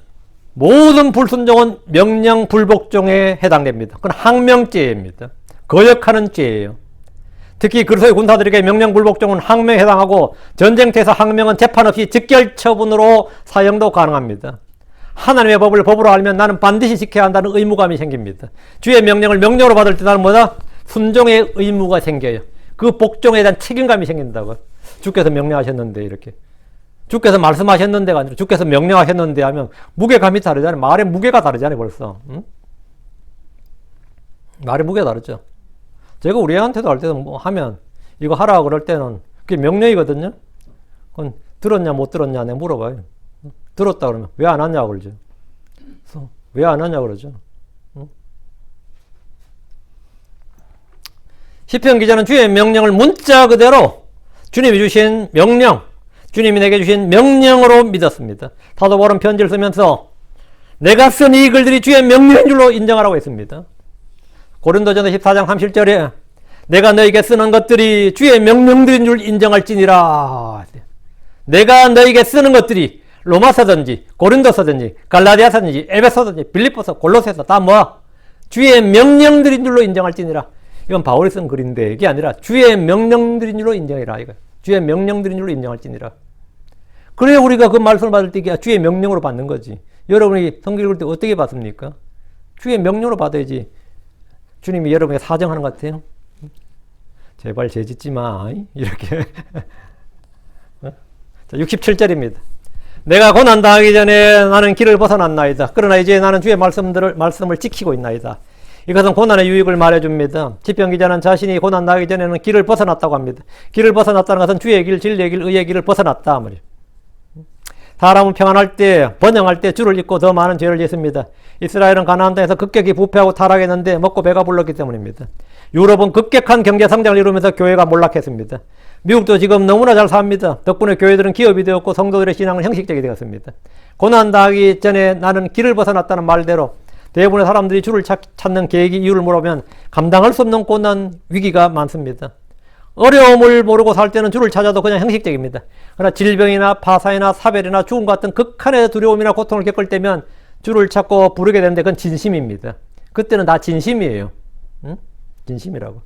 모든 불순종은 명령 불복종에 해당됩니다. 그건 항명죄입니다. 거역하는 죄예요. 특히 그리스도의 군사들에게 명령 불복종은 항명에 해당하고 전쟁터에서 항명은 재판 없이 즉결 처분으로 사형도 가능합니다. 하나님의 법을 법으로 알면 나는 반드시 지켜야 한다는 의무감이 생깁니다. 주의 명령을 명령으로 받을 때 나는 뭐다? 순종의 의무가 생겨요. 그 복종에 대한 책임감이 생긴다고. 주께서 명령하셨는데 이렇게. 주께서 말씀하셨는데가 아니라 주께서 명령하셨는데 하면 무게감이 다르잖아요. 말의 무게가 다르잖아요, 벌써. 응? 말의 무게가 다르죠. 제가 우리 애한테도 할 때도 뭐 하면 이거 하라 그럴 때는 그게 명령이거든요. 그건 들었냐 못 들었냐 내가 물어봐요. 들었다 그러면 왜 안 하냐고 그러죠. 왜 안 하냐고 그러죠. 응? 시편 기자는 주의 명령을 문자 그대로 주님이 주신 명령, 주님이 내게 주신 명령으로 믿었습니다. 사도 바울은 편지를 쓰면서 내가 쓴 이 글들이 주의 명령인 줄로 인정하라고 했습니다. 고린도전서 14장 37절에 내가 너에게 쓰는 것들이 주의 명령들인 줄 인정할지니라. 내가 너에게 쓰는 것들이 로마서든지 고린도서든지 갈라디아서든지 에베소든지 빌립보서 골로새서 다 뭐야? 주의 명령들인 줄로 인정할지니라. 이건 바울이 쓴 글인데 이게 아니라 주의 명령들인 줄로 인정해라. 이거. 주의 명령들인 줄로 인정할지니라. 그래 우리가 그 말씀을 받을 때 이게 주의 명령으로 받는 거지. 여러분이 성경 읽을 때 어떻게 받습니까? 주의 명령으로 받아야지. 주님이 여러분에게 사정하는 것 같아요. 제발 죄짓지 마. 이렇게. 자, 67절입니다. 내가 고난 당하기 전에 나는 길을 벗어났나이다. 그러나 이제 나는 주의 말씀을 지키고 있나이다. 이것은 고난의 유익을 말해줍니다. 시편 기자는 자신이 고난 당하기 전에는 길을 벗어났다고 합니다. 길을 벗어났다는 것은 주의 길, 진리의 길, 의의 길을 벗어났다. 말이에요. 사람은 평안할 때, 번영할 때 주를 잊고 더 많은 죄를 짓습니다. 이스라엘은 가나안 땅에서 급격히 부패하고 타락했는데 먹고 배가 불렀기 때문입니다. 유럽은 급격한 경제 성장을 이루면서 교회가 몰락했습니다. 미국도 지금 너무나 잘 삽니다. 덕분에 교회들은 기업이 되었고 성도들의 신앙은 형식적이 되었습니다. 고난 당하기 전에 나는 길을 벗어났다는 말대로 대부분의 사람들이 주를 찾는 계획이 이유를 물어보면 감당할 수 없는 고난 위기가 많습니다. 어려움을 모르고 살 때는 주를 찾아도 그냥 형식적입니다. 그러나 질병이나 파산이나 사별이나 죽음 같은 극한의 두려움이나 고통을 겪을 때면 주를 찾고 부르게 되는데 그건 진심입니다. 그때는 다 진심이에요. 응? 진심이라고.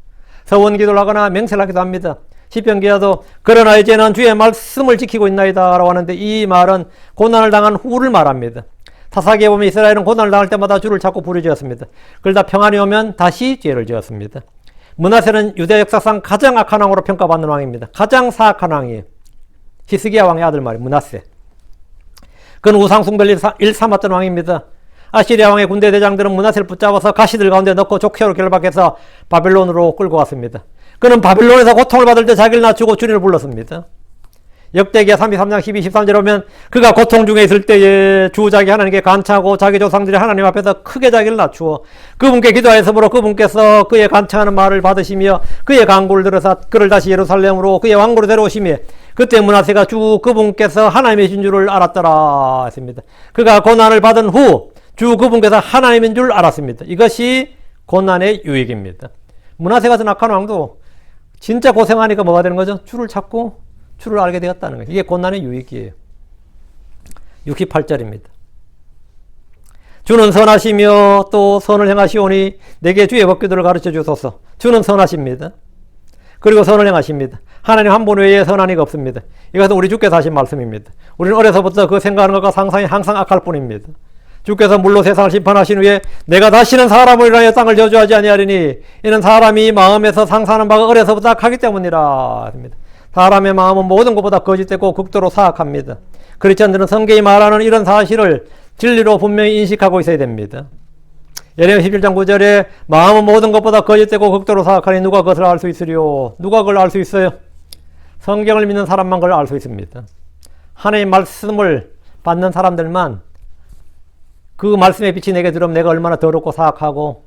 서원 기도를 하거나 맹세를 하기도 합니다. 시편 기자도 그러나 이제는 주의 말씀을 지키고 있나이다 라고 하는데 이 말은 고난을 당한 후를 말합니다. 사사기에 보면 이스라엘은 고난을 당할 때마다 주를 찾고 부르짖었습니다. 그러다 평안이 오면 다시 죄를 지었습니다. 므낫세는 유대 역사상 가장 악한 왕으로 평가받는 왕입니다. 가장 사악한 왕이에요. 히스기야 왕의 아들 말이에요. 므낫세. 그는 우상숭배를 일삼았던 왕입니다. 아시리아 왕의 군대 대장들은 므낫세를 붙잡아서 가시들 가운데 넣고 족쇄로 결박해서 바벨론으로 끌고 갔습니다. 그는 바벨론에서 고통을 받을 때 자기를 낮추고 주님을 불렀습니다. 역대기야 33장 12, 13절에 보면 그가 고통 중에 있을 때에 주 자기 하나님께 간청하고 자기 조상들이 하나님 앞에서 크게 자기를 낮추어 그분께 기도하였으므로 그분께서 그의 간청하는 말을 받으시며 그의 간구를 들어서 그를 다시 예루살렘으로 그의 왕국으로 데려오시며 그때 므낫세가 주 그분께서 하나님이신 줄을 알았더라 했습니다. 그가 고난을 받은 후 주 그분께서 하나님인 줄 알았습니다. 이것이 고난의 유익입니다. 므낫세 같은 악한 왕도 진짜 고생하니까 뭐가 되는 거죠? 주를 찾고 주를 알게 되었다는 거예요. 이게 고난의 유익이에요. 68절입니다. 주는 선하시며 또 선을 행하시오니 내게 주의 법규들을 가르쳐 주소서. 주는 선하십니다. 그리고 선을 행하십니다. 하나님 한 분 외에 선한 이가 없습니다. 이것은 우리 주께서 하신 말씀입니다. 우리는 어려서부터 그 생각하는 것과 상상이 항상 악할 뿐입니다. 주께서 물로 세상을 심판하신 후에 내가 다시는 사람을 인하여 땅을 저주하지 아니하리니 이는 사람이 마음에서 상상하는 바가 어려서부터 악하기 때문이라. 사람의 마음은 모든 것보다 거짓되고 극도로 사악합니다. 크리스천들은 성경이 말하는 이런 사실을 진리로 분명히 인식하고 있어야 됩니다. 예레미야 11장 9절에 마음은 모든 것보다 거짓되고 극도로 사악하니 누가 그것을 알 수 있으리요? 누가 그걸 알 수 있어요? 성경을 믿는 사람만 그걸 알 수 있습니다. 하나님의 말씀을 받는 사람들만 그 말씀의 빛이 내게 들어오면 내가 얼마나 더럽고 사악하고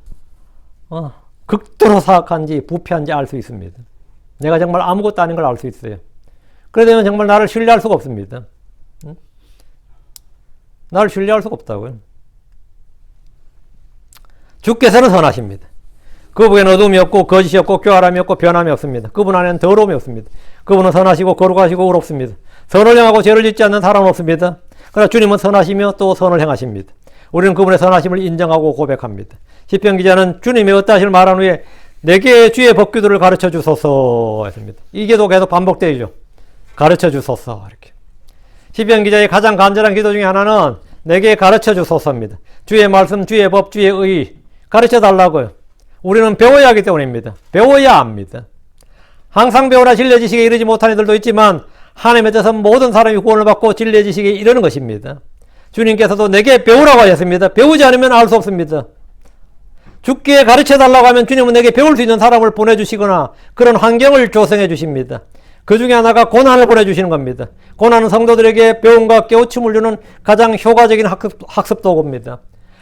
극도로 사악한지 부패한지 알 수 있습니다. 내가 정말 아무것도 아닌 걸 알 수 있어요. 그러면 정말 나를 신뢰할 수가 없습니다. 나를 신뢰할 수가 없다고요. 주께서는 선하십니다. 그분에는 어둠이 없고 거짓이 없고 교활함이 없고 변함이 없습니다. 그분 안에는 더러움이 없습니다. 그분은 선하시고 거룩하시고 의롭습니다. 선을 행하고 죄를 짓지 않는 사람은 없습니다. 그러나 주님은 선하시며 또 선을 행하십니다. 우리는 그분의 선하심을 인정하고 고백합니다. 시편 기자는 주님의 어떠하심을 말한 후에 내게 주의 법규들을 가르쳐 주소서 했습니다. 이게도 계속 반복되죠. 가르쳐 주소서 이렇게. 시편 기자의 가장 간절한 기도 중에 하나는 내게 가르쳐 주소서입니다. 주의 말씀, 주의 법, 주의 의 가르쳐 달라고요. 우리는 배워야 하기 때문입니다. 배워야 합니다. 항상 배우나 진리의 지식에 이르지 못한 이들도 있지만 하나님의 뜻은 모든 사람이 구원을 받고 진리의 지식에 이르는 것입니다. 주님께서도 내게 배우라고 하셨습니다. 배우지 않으면 알 수 없습니다. 주께 가르쳐 달라고 하면 주님은 내게 배울 수 있는 사람을 보내주시거나 그런 환경을 조성해 주십니다. 그 중에 하나가 고난을 보내주시는 겁니다. 고난은 성도들에게 배움과 깨우침을 주는 가장 효과적인 학습 도구입니다.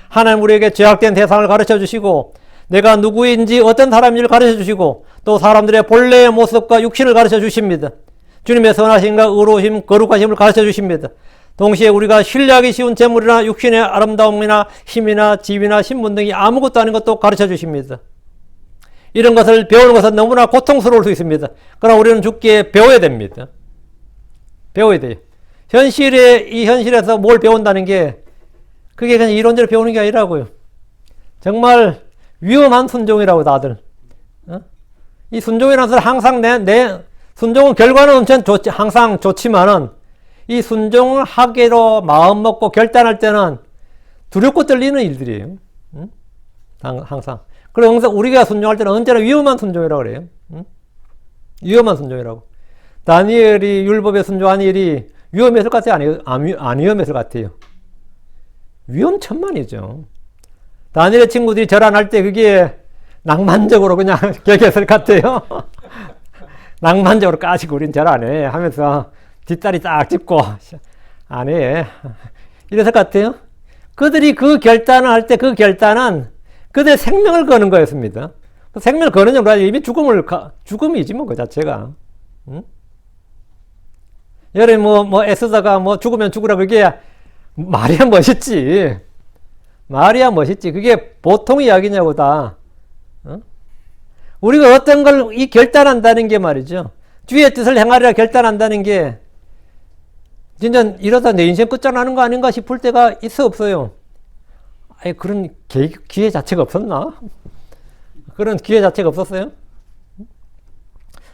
하나님 우리에게 죄악된 대상을 가르쳐 주시고 내가 누구인지 어떤 사람인지를 가르쳐 주시고 또 사람들의 본래의 모습과 육신을 가르쳐 주십니다. 주님의 선하심과 의로우심, 거룩하심을 가르쳐 주십니다. 동시에 우리가 신뢰하기 쉬운 재물이나 육신의 아름다움이나 힘이나 집이나 신분 등이 아무것도 아닌 것도 가르쳐 주십니다. 이런 것을 배우는 것은 너무나 고통스러울 수 있습니다. 그러나 우리는 주께 배워야 됩니다. 배워야 돼요. 이 현실에서 뭘 배운다는 게 그게 그냥 이론대로 배우는 게 아니라고요. 정말 위험한 순종이라고 다들. 이 순종이라는 것은 항상 순종은 결과는 엄청 항상 좋지만은 이 순종을 하기로 마음먹고 결단할 때는 두렵고 떨리는 일들이에요. 항상. 그래서 항상 우리가 순종할 때는 언제나 위험한 순종이라고 그래요. 위험한 순종이라고. 다니엘이 율법에 순종한 일이 위험했을 것 같아요? 안 위험했을 것 같아요? 위험천만이죠. 다니엘의 친구들이 절안할 때 그게 낭만적으로 그냥 개겼을 것 같아요. 낭만적으로 까시고 우린 절 안 해 하면서 뒷다리 딱 짚고 안 해. 이랬을 것 같아요. 그들이 그 결단을 할 때 그 결단은 그들의 생명을 거는 거였습니다. 생명을 거는 정도 아니라 이미 죽음이지 뭐 그 자체가. 여러분 애쓰다가 죽으면 죽으라 그게 말이야 멋있지. 말이야 멋있지. 그게 보통 이야기냐고 다. 우리가 어떤 걸 결단한다는 게 말이죠. 주의 뜻을 행하리라 결단한다는 게 진짜 이러다 내 인생 끝장나는 거 아닌가 싶을 때가 있어 없어요? 아니 그런 기회 자체가 없었나? 그런 기회 자체가 없었어요?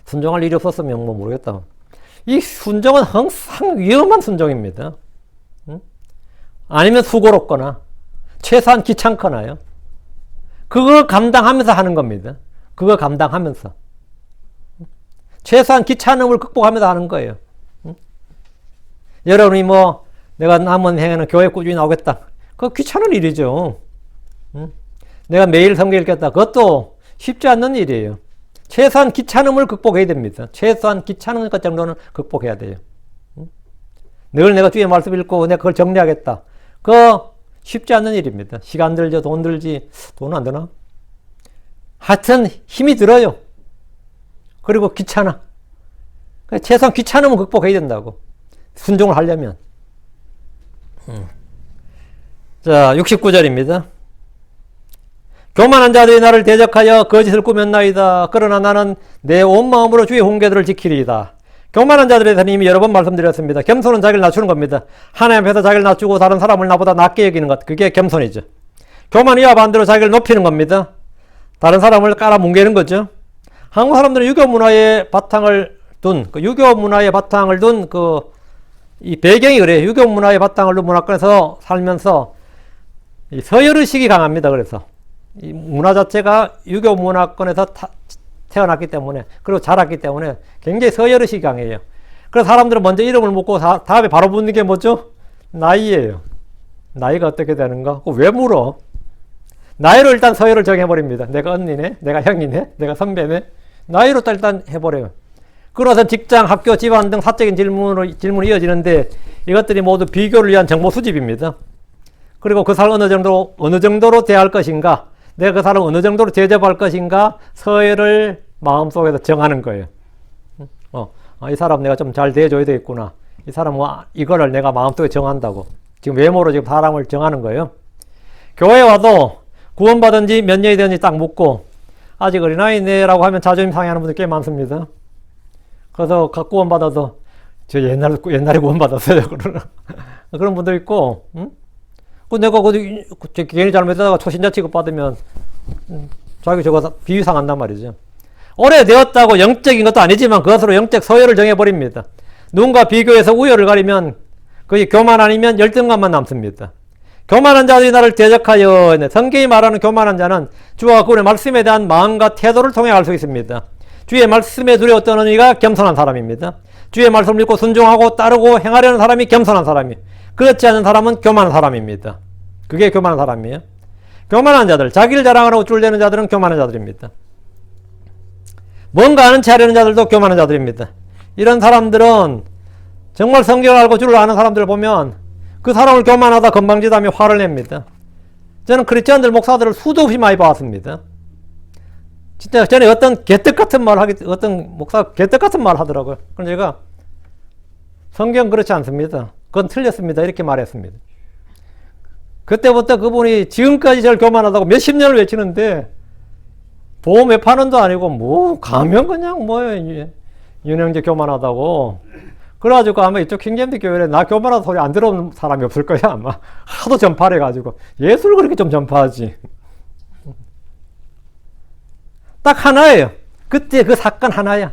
순종할 일이 없었으면 모르겠다. 이 순종은 항상 위험한 순종입니다. 아니면 수고롭거나 최소한 귀찮거나요. 그걸 감당하면서 하는 겁니다. 그거 감당하면서. 최소한 귀찮음을 극복하면서 하는 거예요. 여러분이 내가 남은 행에는 교회 꾸준히 나오겠다. 그거 귀찮은 일이죠. 내가 매일 성경 읽겠다. 그것도 쉽지 않는 일이에요. 최소한 귀찮음을 극복해야 됩니다. 최소한 귀찮은 것 정도는 극복해야 돼요. 늘 내가 주의 말씀 읽고 내가 그걸 정리하겠다. 그거 쉽지 않는 일입니다. 시간 들죠. 돈 들지. 돈 안 드나? 하여튼 힘이 들어요. 그리고 귀찮아. 최소한 귀찮음은 극복해야 된다고. 순종을 하려면. 자, 69절입니다. 교만한 자들이 나를 대적하여 거짓을 꾸몄나이다. 그러나 나는 내 온 마음으로 주의 훈계들을 지키리이다. 교만한 자들에 대해서 이미 여러 번 말씀드렸습니다. 겸손은 자기를 낮추는 겁니다. 하나님 앞에서 자기를 낮추고 다른 사람을 나보다 낮게 여기는 것. 그게 겸손이죠. 교만이와 반대로 자기를 높이는 겁니다. 다른 사람을 깔아뭉개는 거죠. 한국 사람들은 유교 문화의 바탕을 둔, 이 배경이 그래요. 유교 문화의 바탕을 둔 문화권에서 살면서 이 서열의식이 강합니다. 그래서 이 문화 자체가 유교 문화권에서 태어났기 때문에, 그리고 자랐기 때문에 굉장히 서열의식이 강해요. 그래서 사람들은 먼저 이름을 묻고 다음에 바로 묻는 게 뭐죠? 나이예요. 나이가 어떻게 되는가? 왜 물어? 나이로 일단 서열을 정해버립니다. 내가 언니네, 내가 형이네, 내가 선배네. 나이로 일단 해버려요. 그러고서 직장, 학교, 집안 등 사적인 질문이 이어지는데 이것들이 모두 비교를 위한 정보 수집입니다. 그리고 그 사람 어느 정도로 대할 것인가, 내가 그 사람 어느 정도로 대접할 것인가, 서열을 마음속에서 정하는 거예요. 이 사람 내가 좀 잘 대해줘야 되겠구나. 이 사람은 이거를 내가 마음속에 정한다고. 지금 외모로 지금 사람을 정하는 거예요. 교회 와도 구원받은 지 몇 년이 되는지 딱 묻고, 아직 어린아이네 라고 하면 자존심 상해하는 분들 꽤 많습니다. 그래서 각 구원받아서 저 옛날에 구원받았어요. 그런 분들 있고, 내가 괜히 잘못하다가 초신자 취급받으면 자기 저거 비위상한단 말이죠. 오래되었다고 영적인 것도 아니지만 그것으로 영적 서열을 정해버립니다. 누군가 비교해서 우열을 가리면 거의 교만 아니면 열등감만 남습니다. 교만한 자들이 나를 대적하여, 성경이 말하는 교만한 자는 주와 그분의 말씀에 대한 마음과 태도를 통해 알 수 있습니다. 주의 말씀에 두려워 떠는 이가 겸손한 사람입니다. 주의 말씀을 믿고 순종하고 따르고 행하려는 사람이 겸손한 사람이에요. 그렇지 않은 사람은 교만한 사람입니다. 그게 교만한 사람이에요. 교만한 자들, 자기를 자랑하라고 줄대는 자들은 교만한 자들입니다. 뭔가 아는 체 하려는 자들도 교만한 자들입니다. 이런 사람들은 정말 성경을 알고 주를 아는 사람들을 보면 그 사람을 교만하다 건방지다며 화를 냅니다. 저는 크리스천들 목사들을 수도 없이 많이 봐왔습니다. 진짜 전에 어떤 개떡 같은 어떤 목사가 개떡 같은 말 하더라고요. 그래서 제가 성경 그렇지 않습니다. 그건 틀렸습니다. 이렇게 말했습니다. 그때부터 그분이 지금까지 저를 교만하다고 몇십 년을 외치는데 보험 외파는도 아니고 가면 그냥 윤영재 교만하다고. 그래가지고 아마 이쪽 킹잼드 교회에 나 교만하다 소리 안 들어온 사람이 없을 거야. 아마 하도 전파해가지고 예수를 그렇게 좀 전파하지. 딱 하나예요. 그때 그 사건 하나야.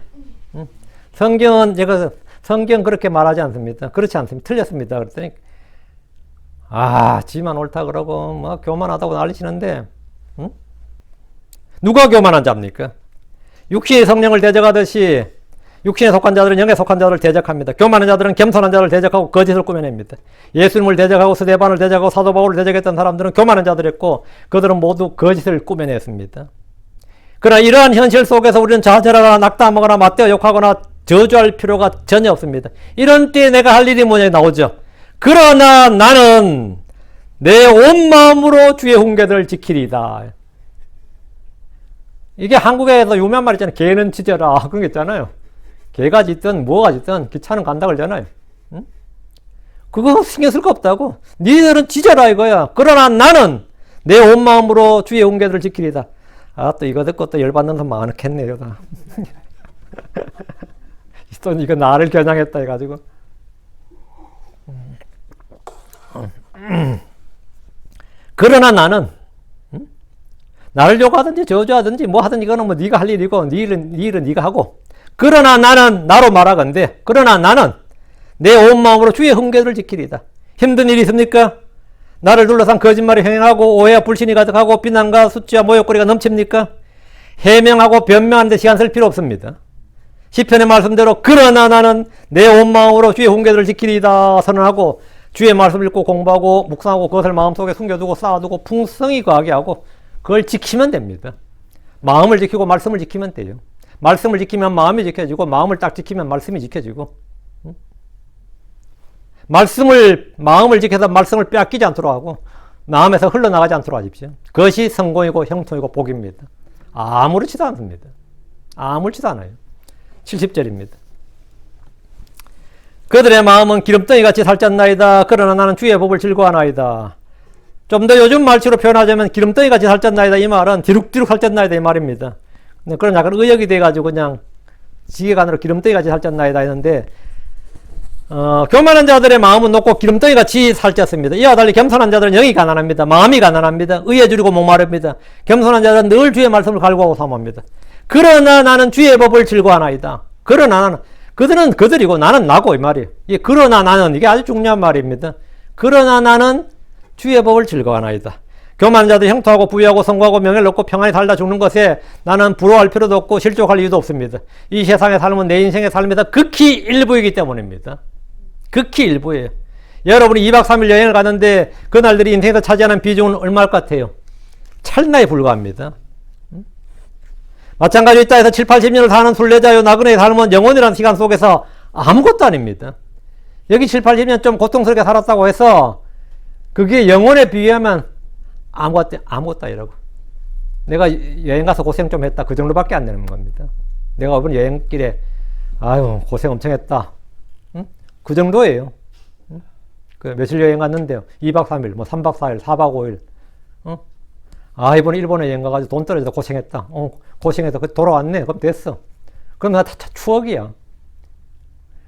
성경은 성경 그렇게 말하지 않습니다. 그렇지 않습니다. 틀렸습니다. 그랬더니 지만 옳다 그러고 교만하다고 난리치는데 누가 교만한 자입니까? 육신의 성령을 대적하듯이 육신에 속한 자들은 영에 속한 자들을 대적합니다. 교만한 자들은 겸손한 자들을 대적하고 거짓을 꾸며냅니다. 예수님을 대적하고 스데반을 대적하고 사도 바울을 대적했던 사람들은 교만한 자들이었고 그들은 모두 거짓을 꾸며냈습니다. 그러나 이러한 현실 속에서 우리는 좌절하거나 낙담하거나 맞대어 욕하거나 저주할 필요가 전혀 없습니다. 이런 때에 내가 할 일이 뭐냐 나오죠. 그러나 나는 내 온 마음으로 주의 훈계들을 지키리다. 이게 한국에서 유명한 말 있잖아요. 개는 짖어라. 그런 게 있잖아요. 개가 짖든 뭐가 짖든 기차는 간다 그러잖아요. 응? 그거 신경 쓸 거 없다고. 니들은 짖어라 이거야. 그러나 나는 내 온 마음으로 주의 훈계들을 지키리다. 또 이거 듣고 또 열받는 사람 많겠네요. 또 이거 나를 겨냥했다 해가지고. 그러나 나는 나를 욕하든지 저주하든지 뭐 하든지 이거는 네가 할 일이고 네 일은 네가 하고, 그러나 나는 나로 말하건대 그러나 나는 내 온 마음으로 주의 훈계를 지키리다. 힘든 일이 있습니까? 나를 둘러싼 거짓말이 행하고 오해와 불신이 가득하고 비난과 수치와 모욕거리가 넘칩니까? 해명하고 변명하는 데 시간 쓸 필요 없습니다. 시편의 말씀대로 그러나 나는 내 온 마음으로 주의 훈계를 지키리다 선언하고 주의 말씀을 읽고 공부하고 묵상하고 그것을 마음속에 숨겨두고 쌓아두고 풍성히 거하게 하고 그걸 지키면 됩니다. 마음을 지키고 말씀을 지키면 돼요. 말씀을 지키면 마음이 지켜지고 마음을 딱 지키면 말씀이 지켜지고, 마음을 지켜서 말씀을 빼앗기지 않도록 하고 마음에서 흘러나가지 않도록 하십시오. 그것이 성공이고 형통이고 복입니다. 아무렇지도 않습니다. 아무렇지도 않아요. 70절입니다. 그들의 마음은 기름덩이같이 살쪘나이다. 그러나 나는 주의 법을 즐거워하나이다. 좀 더 요즘 말치로 표현하자면 기름덩이같이 살쪘나이다. 이 말은 디룩디룩 살쪘나이다 이 말입니다. 그런 약간 의역이 돼가지고 그냥 지게간으로 기름덩이같이 살쪘나이다 했는데, 교만한 자들의 마음은 높고 기름덩이같이 살쪘습니다. 이와 달리 겸손한 자들은 영이 가난합니다. 마음이 가난합니다. 의에 줄이고 목마릅니다. 겸손한 자들은 늘 주의 말씀을 갈구하고 사모합니다. 그러나 나는 주의 법을 즐거워하나이다. 그러나 나는, 그들은 그들이고 나는 나고 이 말이에요. 그러나 나는, 이게 아주 중요한 말입니다. 그러나 나는 주의 법을 즐거워하나이다. 교만한 자들 형통하고 부유하고 성공하고 명예를 얻고 평안히 살다 죽는 것에 나는 부러워할 필요도 없고 실족할 이유도 없습니다. 이 세상의 삶은 내 인생의 삶에서 극히 일부이기 때문입니다. 극히 일부예요. 여러분이 2박 3일 여행을 가는데 그날들이 인생에서 차지하는 비중은 얼마일 것 같아요? 찰나에 불과합니다. 마찬가지로 이 땅에서 7, 80년을 사는 순례자요 나그네의 삶은 영원이라는 시간 속에서 아무것도 아닙니다. 여기 7, 80년 좀 고통스럽게 살았다고 해서 그게 영혼에 비하면 아무것도 아니라고. 내가 여행 가서 고생 좀 했다. 그 정도밖에 안 되는 겁니다. 내가 이번 여행길에 아유 고생 엄청 했다. 응? 그 정도예요. 응? 그 며칠 여행 갔는데요. 2박 3일, 뭐 3박 4일, 4박 5일. 어? 아 이번에 일본에 여행 가가지고 돈 떨어져서 고생했다. 고생해서 돌아왔네. 그럼 됐어. 그럼 다 추억이야.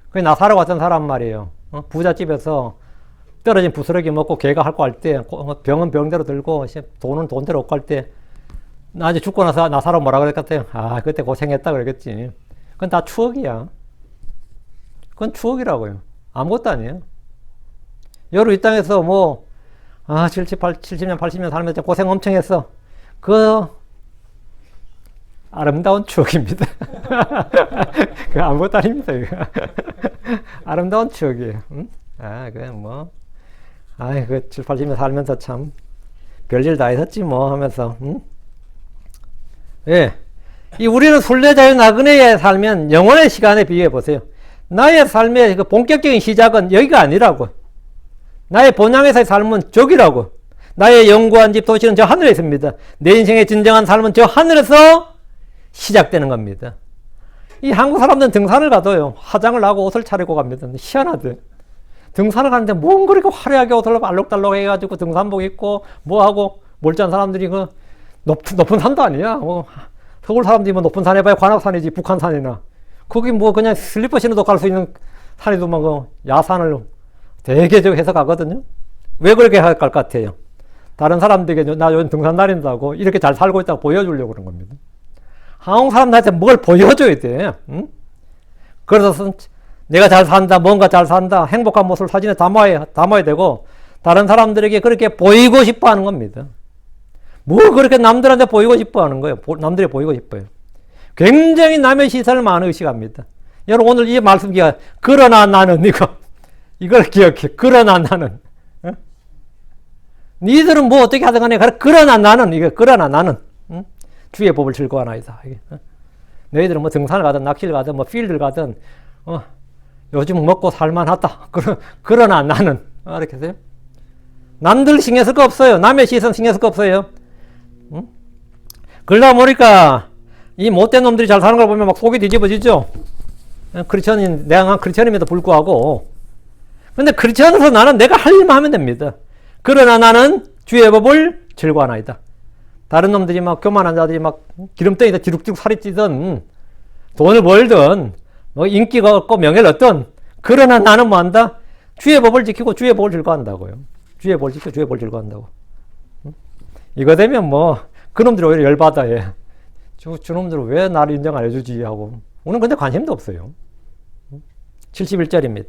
그게 나사로 왔던 사람 말이에요. 부잣집에서 떨어진 부스러기 먹고 개가 할 거 할 때, 병은 병대로 들고, 돈은 돈대로 얻고 할 때, 나중에 죽고 나서 나사로 뭐라 그랬겠어요? 아, 그때 고생했다 그러겠지. 그건 다 추억이야. 그건 추억이라고요. 아무것도 아니에요. 여러분 이 땅에서 뭐, 70년, 80년 살면서 고생 엄청 했어. 그, 아름다운 추억입니다. 그 아무것도 아닙니다. 아름다운 추억이에요. 응? 그냥 뭐, 그 7, 80년 살면서 참 별일 다 했었지 뭐 하면서, 응? 예. 우리는 순례자의 나그네에 살면 영혼의 시간에 비교해 보세요. 나의 삶의 그 본격적인 시작은 여기가 아니라고. 나의 본향에서의 삶은 저기라고. 나의 영구한 집 도시는 저 하늘에 있습니다. 내 인생의 진정한 삶은 저 하늘에서 시작되는 겁니다. 이 한국 사람들은 등산을 가도요, 화장을 하고 옷을 차리고 갑니다. 희한하대. 등산을 가는데 뭔 그렇게 화려하게 옷을 알록달록 해가지고 등산복 입고 뭐하고 몰지않은 사람들이 그 높은 산도 아니야. 뭐 서울 사람들이 뭐 높은 산 해봐야 관악산이지 북한산이나. 거기 뭐 그냥 슬리퍼 신어도 갈 수 있는 산에도 막 그 야산을 되게 해서 가거든요. 왜 그렇게 할 것 같아요? 다른 사람들에게 나 요즘 등산 다닌다고 이렇게 잘 살고 있다고 보여주려고 그런 겁니다. 한국 사람들한테 뭘 보여줘야 돼. 응? 그래서 내가 잘 산다, 뭔가 잘 산다, 행복한 모습을 사진에 담아야 되고, 다른 사람들에게 그렇게 보이고 싶어 하는 겁니다. 뭘 그렇게 남들한테 보이고 싶어 하는 거예요? 남들이 보이고 싶어요. 굉장히 남의 시선을 많이 의식합니다. 여러분, 오늘 이 말씀 기억, 그러나 나는, 이걸 기억해. 그러나 나는. 어? 니들은 뭐 어떻게 하든 간에, 그러나 나는, 응? 주의 법을 즐거워하나이다. 너희들은 뭐 등산을 가든, 낚시를 가든, 뭐 필드를 가든, 요즘 먹고 살만하다. 그러나 나는, 이렇게 해서요. 남들 신경 쓸 거 없어요. 남의 시선 신경 쓸 거 없어요. 응? 그러다 보니까, 이 못된 놈들이 잘 사는 걸 보면 막 속이 뒤집어지죠. 내가 크리스천임에도 불구하고. 근데 크리스천으로서 나는 내가 할 일만 하면 됩니다. 그러나 나는 주의 법을 즐거워하나이다. 다른 놈들이 막 교만한 자들이 막 기름덩이에다 뒤룩뒤룩 살이 찌든 돈을 벌든 뭐 인기가 없고 명예를 얻든 그러나 나는 뭐 한다? 주의 법을 지키고 주의 법을 즐거워한다고요. 주의 법을 지키고 주의 법을 즐거워한다고. 이거 되면 뭐 그놈들이 오히려 열받아. 저놈들은 왜 나를 인정 안 해주지 하고. 우리는 근데 관심도 없어요. 71절입니다.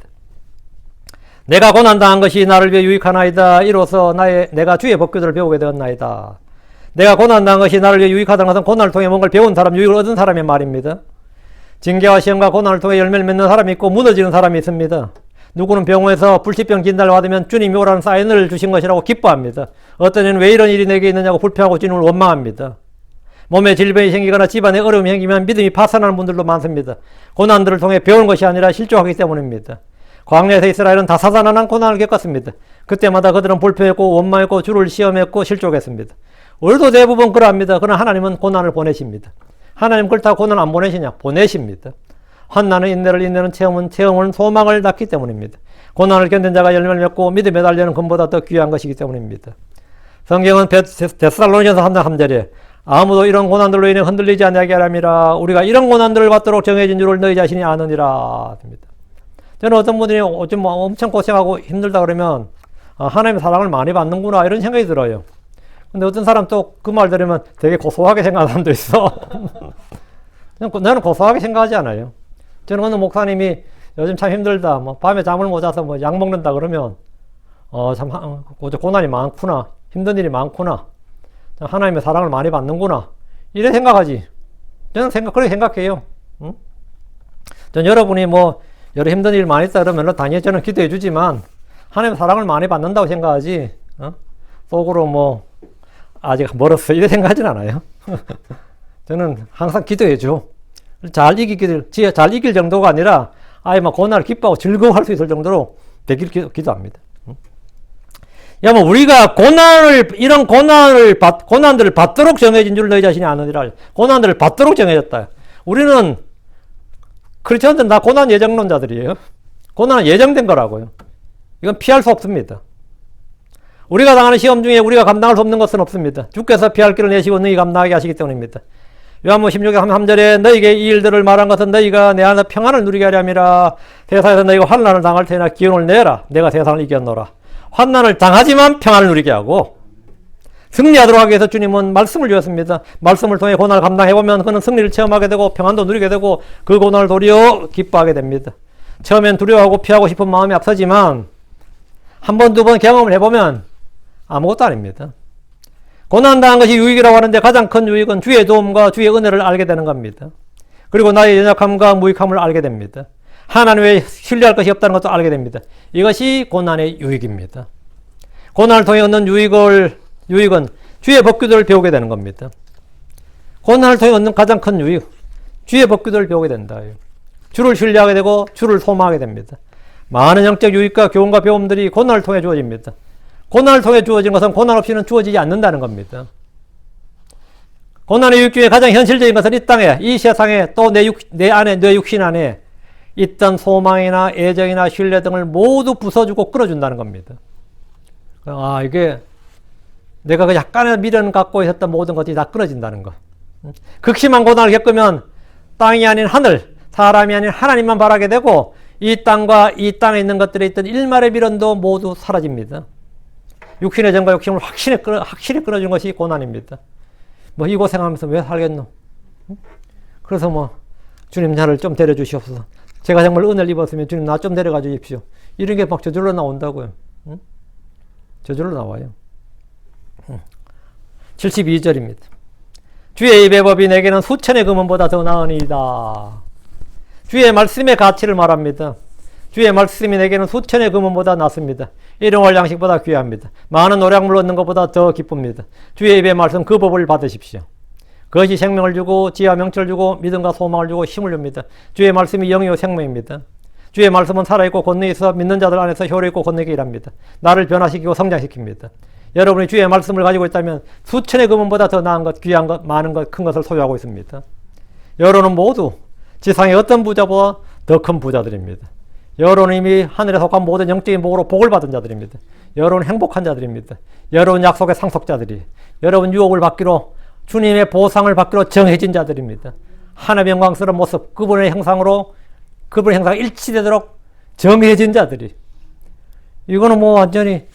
내가 고난당한 것이 나를 위해 유익하나이다. 이로써 내가 주의 법규들을 배우게 되었나이다. 내가 고난당한 것이 나를 위해 유익하다는 것은 고난을 통해 뭔가를 배운 사람, 유익을 얻은 사람의 말입니다. 징계와 시험과 고난을 통해 열매를 맺는 사람이 있고 무너지는 사람이 있습니다. 누구는 병원에서 불치병 진단을 받으면 주님이 오라는 사인을 주신 것이라고 기뻐합니다. 어떤 이는 왜 이런 일이 내게 있느냐고 불평하고 주님을 원망합니다. 몸에 질병이 생기거나 집안에 어려움이 생기면 믿음이 파산하는 분들도 많습니다. 고난들을 통해 배우는 것이 아니라 실족하기 때문입니다. 광야에서 이스라엘은 다사다난한 고난을 겪었습니다. 그때마다 그들은 불평했고 원망했고 주를 시험했고 실족했습니다. 오늘도 대부분 그러합니다. 그러나 하나님은 고난을 보내십니다. 하나님 그렇다고 고난 안 보내시냐? 보내십니다. 환난은 인내를, 인내는 체험은 소망을 낳기 때문입니다. 고난을 견딘 자가 열매를 맺고 믿음에 달려는 금보다 더 귀한 것이기 때문입니다. 성경은 데살로니가서 3장 3절에 아무도 이런 고난들로 인해 흔들리지 않게 하람이라. 우리가 이런 고난들을 받도록 정해진 줄을 너희 자신이 아느니라. 저는 어떤 분들이 좀 엄청 고생하고 힘들다 그러면 하나님의 사랑을 많이 받는구나 이런 생각이 들어요. 근데 어떤 사람 또 그 말 들으면 되게 고소하게 생각하는 사람도 있어. 나는 고소하게 생각하지 않아요. 저는 어느 목사님이 요즘 참 힘들다, 뭐 밤에 잠을 못 자서 뭐 약 먹는다 그러면 참 고난이 많구나, 힘든 일이 많구나 하나님의 사랑을 많이 받는구나. 이래 생각하지. 저는 그렇게 생각해요. 응? 전 여러분이 뭐, 여러 힘든 일 많이 있다 그러면 당연히 저는 기도해 주지만, 하나님의 사랑을 많이 받는다고 생각하지, 속으로 뭐, 아직 멀었어. 이래 생각하진 않아요. 저는 항상 기도해 줘. 잘 이길 정도가 아니라, 아예 막 고난을 기뻐하고 즐거워할 수 있을 정도로 되길 기도합니다. 야, 뭐, 우리가 이런 고난들을 받도록 정해진 줄 너희 자신이 아느니라. 고난들을 받도록 정해졌다. 우리는, 크리스천들은 다 고난 예정론자들이에요. 고난은 예정된 거라고요. 이건 피할 수 없습니다. 우리가 당하는 시험 중에 우리가 감당할 수 없는 것은 없습니다. 주께서 피할 길을 내시고 너희 감당하게 하시기 때문입니다. 요한복음 16장 3절에 너희에게 이 일들을 말한 것은 너희가 내 안에서 평안을 누리게 하려 함이라. 세상에서 너희가 환난을 당할 테나 기운을 내라. 내가 세상을 이겼노라. 환난을 당하지만 평안을 누리게 하고 승리하도록 하기 위해서 주님은 말씀을 주셨습니다. 말씀을 통해 고난을 감당해보면 그는 승리를 체험하게 되고 평안도 누리게 되고 그 고난을 도리어 기뻐하게 됩니다. 처음엔 두려워하고 피하고 싶은 마음이 앞서지만 한 번, 두 번 경험을 해보면 아무것도 아닙니다. 고난당한 것이 유익이라고 하는데 가장 큰 유익은 주의 도움과 주의 은혜를 알게 되는 겁니다. 그리고 나의 연약함과 무익함을 알게 됩니다. 하나님의 신뢰할 것이 없다는 것도 알게 됩니다. 이것이 고난의 유익입니다. 고난을 통해 얻는 유익은 주의 법규들을 배우게 되는 겁니다. 고난을 통해 얻는 가장 큰 유익, 주의 법규들을 배우게 된다. 주를 신뢰하게 되고 주를 소망하게 됩니다. 많은 영적 유익과 교훈과 배움들이 고난을 통해 주어집니다. 고난을 통해 주어진 것은 고난 없이는 주어지지 않는다는 겁니다. 고난의 유익 중에 가장 현실적인 것은 이 땅에, 이 세상에 또 내 안에, 내 육신 안에 있던 소망이나 애정이나 신뢰 등을 모두 부숴주고 끌어준다는 겁니다. 이게 내가 그 약간의 미련 갖고 있었던 모든 것들이 다 끊어진다는 것. 극심한 고난을 겪으면 땅이 아닌 하늘, 사람이 아닌 하나님만 바라게 되고 이 땅과 이 땅에 있는 것들에 있던 일말의 미련도 모두 사라집니다. 육신의 정과 욕심을 확실히 끊어준 것이 고난입니다. 뭐 이 고생하면서 왜 살겠노? 그래서 뭐 주님 나를 좀 데려주시옵소서. 제가 정말 은혜를 입었으면 주님 나 좀 데려가 주십시오. 이런 게 막 저절로 나온다고요. 저절로 나와요. 72절입니다. 주의 입의 법이 내게는 수천의 금은보다 더 나으니이다. 주의 말씀의 가치를 말합니다. 주의 말씀이 내게는 수천의 금은보다 낫습니다. 일용할 양식보다 귀합니다. 많은 노량물 얻는 것보다 더 기쁩니다. 주의 입의 말씀 그 법을 받으십시오. 그것이 생명을 주고 지혜와 명철을 주고 믿음과 소망을 주고 힘을 줍니다. 주의 말씀이 영이요 생명입니다. 주의 말씀은 살아있고 권능이 있어 믿는 자들 안에서 효력있고 권능이 일합니다. 나를 변화시키고 성장시킵니다. 여러분이 주의 말씀을 가지고 있다면 수천의 금은보다 더 나은 것, 귀한 것, 많은 것, 큰 것을 소유하고 있습니다. 여러분은 모두 지상의 어떤 부자보다 더 큰 부자들입니다. 여러분은 이미 하늘에 속한 모든 영적인 복으로 복을 받은 자들입니다. 여러분은 행복한 자들입니다. 여러분 약속의 상속자들이, 여러분 유혹을 받기로 주님의 보상을 받기로 정해진 자들입니다. 하나님의 영광스러운 모습, 그분의 형상으로 그분의 형상이 일치되도록 정해진 자들이. 이거는 뭐 완전히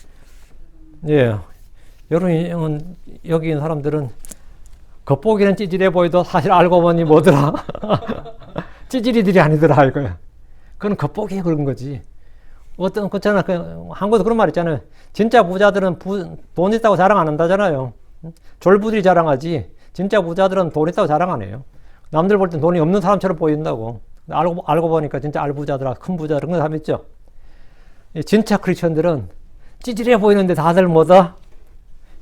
여러분이 여기 있는 사람들은 겉보기는 찌질해 보이도 사실 알고 보니 뭐더라? 찌질이들이 아니더라 이거야. 그건 겉보기에 그런 거지. 그렇잖아. 한국에도 그런 말 있잖아요. 진짜 부자들은 돈 있다고 자랑 안 한다잖아요. 졸부들이 자랑하지. 진짜 부자들은 돈 있다고 자랑 안 해요. 남들 볼 땐 돈이 없는 사람처럼 보인다고. 알고 보니까 진짜 알부자들아, 큰 부자 그런 거 다 있죠. 진짜 크리스천들은 찌질해 보이는데 다들 뭐다?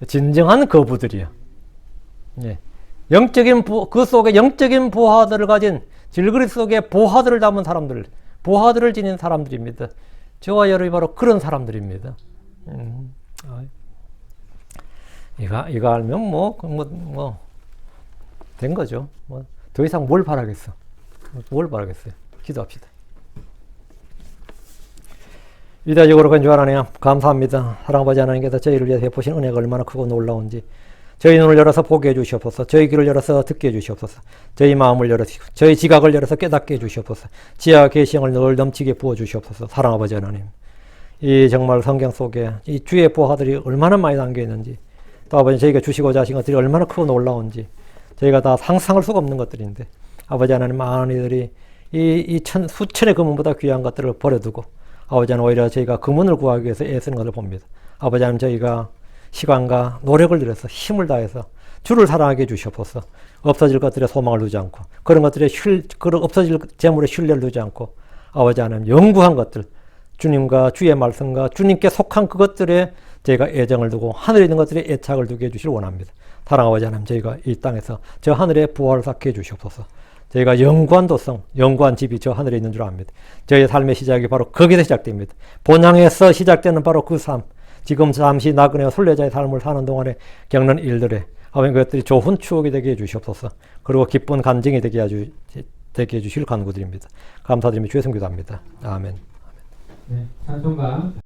진정한 거부들이야. 영적인 그 속에 영적인 보화들을 가진 질그릇 속에 보화들을 담은 사람들, 보화들을 지닌 사람들입니다. 저와 여러분이 바로 그런 사람들입니다. 이거 알면 된 거죠. 더 이상 뭘 바라겠어? 뭘 바라겠어요? 기도합시다. 위대하시고 건주 하나님 감사합니다. 사랑아버지 하나님께서 저희를 위해서 베푸신 은혜가 얼마나 크고 놀라운지 저희 눈을 열어서 보게 해주시옵소서. 저희 귀를 열어서 듣게 해주시옵소서. 저희 마음을 열어주시고 저희 지각을 열어서 깨닫게 해주시옵소서. 지혜와 계시형을 늘 넘치게 부어주시옵소서. 사랑아버지 하나님, 이 정말 성경 속에 이 주의 보화들이 얼마나 많이 담겨있는지, 또 아버지 저희가 주시고자 하신 것들이 얼마나 크고 놀라운지 저희가 다 상상할 수가 없는 것들인데, 아버지 하나님 많은 이들이 이 수천의 금은보다 귀한 것들을 버려두고 아버지 하나님 오히려 저희가 금은을 구하기 위해서 애쓰는 것을 봅니다. 아버지 하나님 저희가 시간과 노력을 들여서 힘을 다해서 주를 사랑하게 해주시옵소서. 없어질 것들에 소망을 두지 않고 그런 것들에 그런 없어질 재물에 신뢰를 두지 않고 아버지 하나님 영구한 것들 주님과 주의 말씀과 주님께 속한 그것들에 저희가 애정을 두고 하늘에 있는 것들에 애착을 두게 해주시길 원합니다. 사랑하는 아버지 하나님 저희가 이 땅에서 저 하늘의 부활을 쌓게 해주시옵소서. 저희가 영구한 도성, 영구한 집이 저 하늘에 있는 줄 압니다. 저희의 삶의 시작이 바로 거기서 시작됩니다. 본향에서 시작되는 바로 그 삶, 지금 잠시 나그네와 순례자의 삶을 사는 동안에 겪는 일들에 아버님 그것들이 좋은 추억이 되게 해주시옵소서. 그리고 기쁜 간증이 되게 해주실 간구드립니다. 감사드리며 주의 성기도합니다. 아멘. 네, 찬송가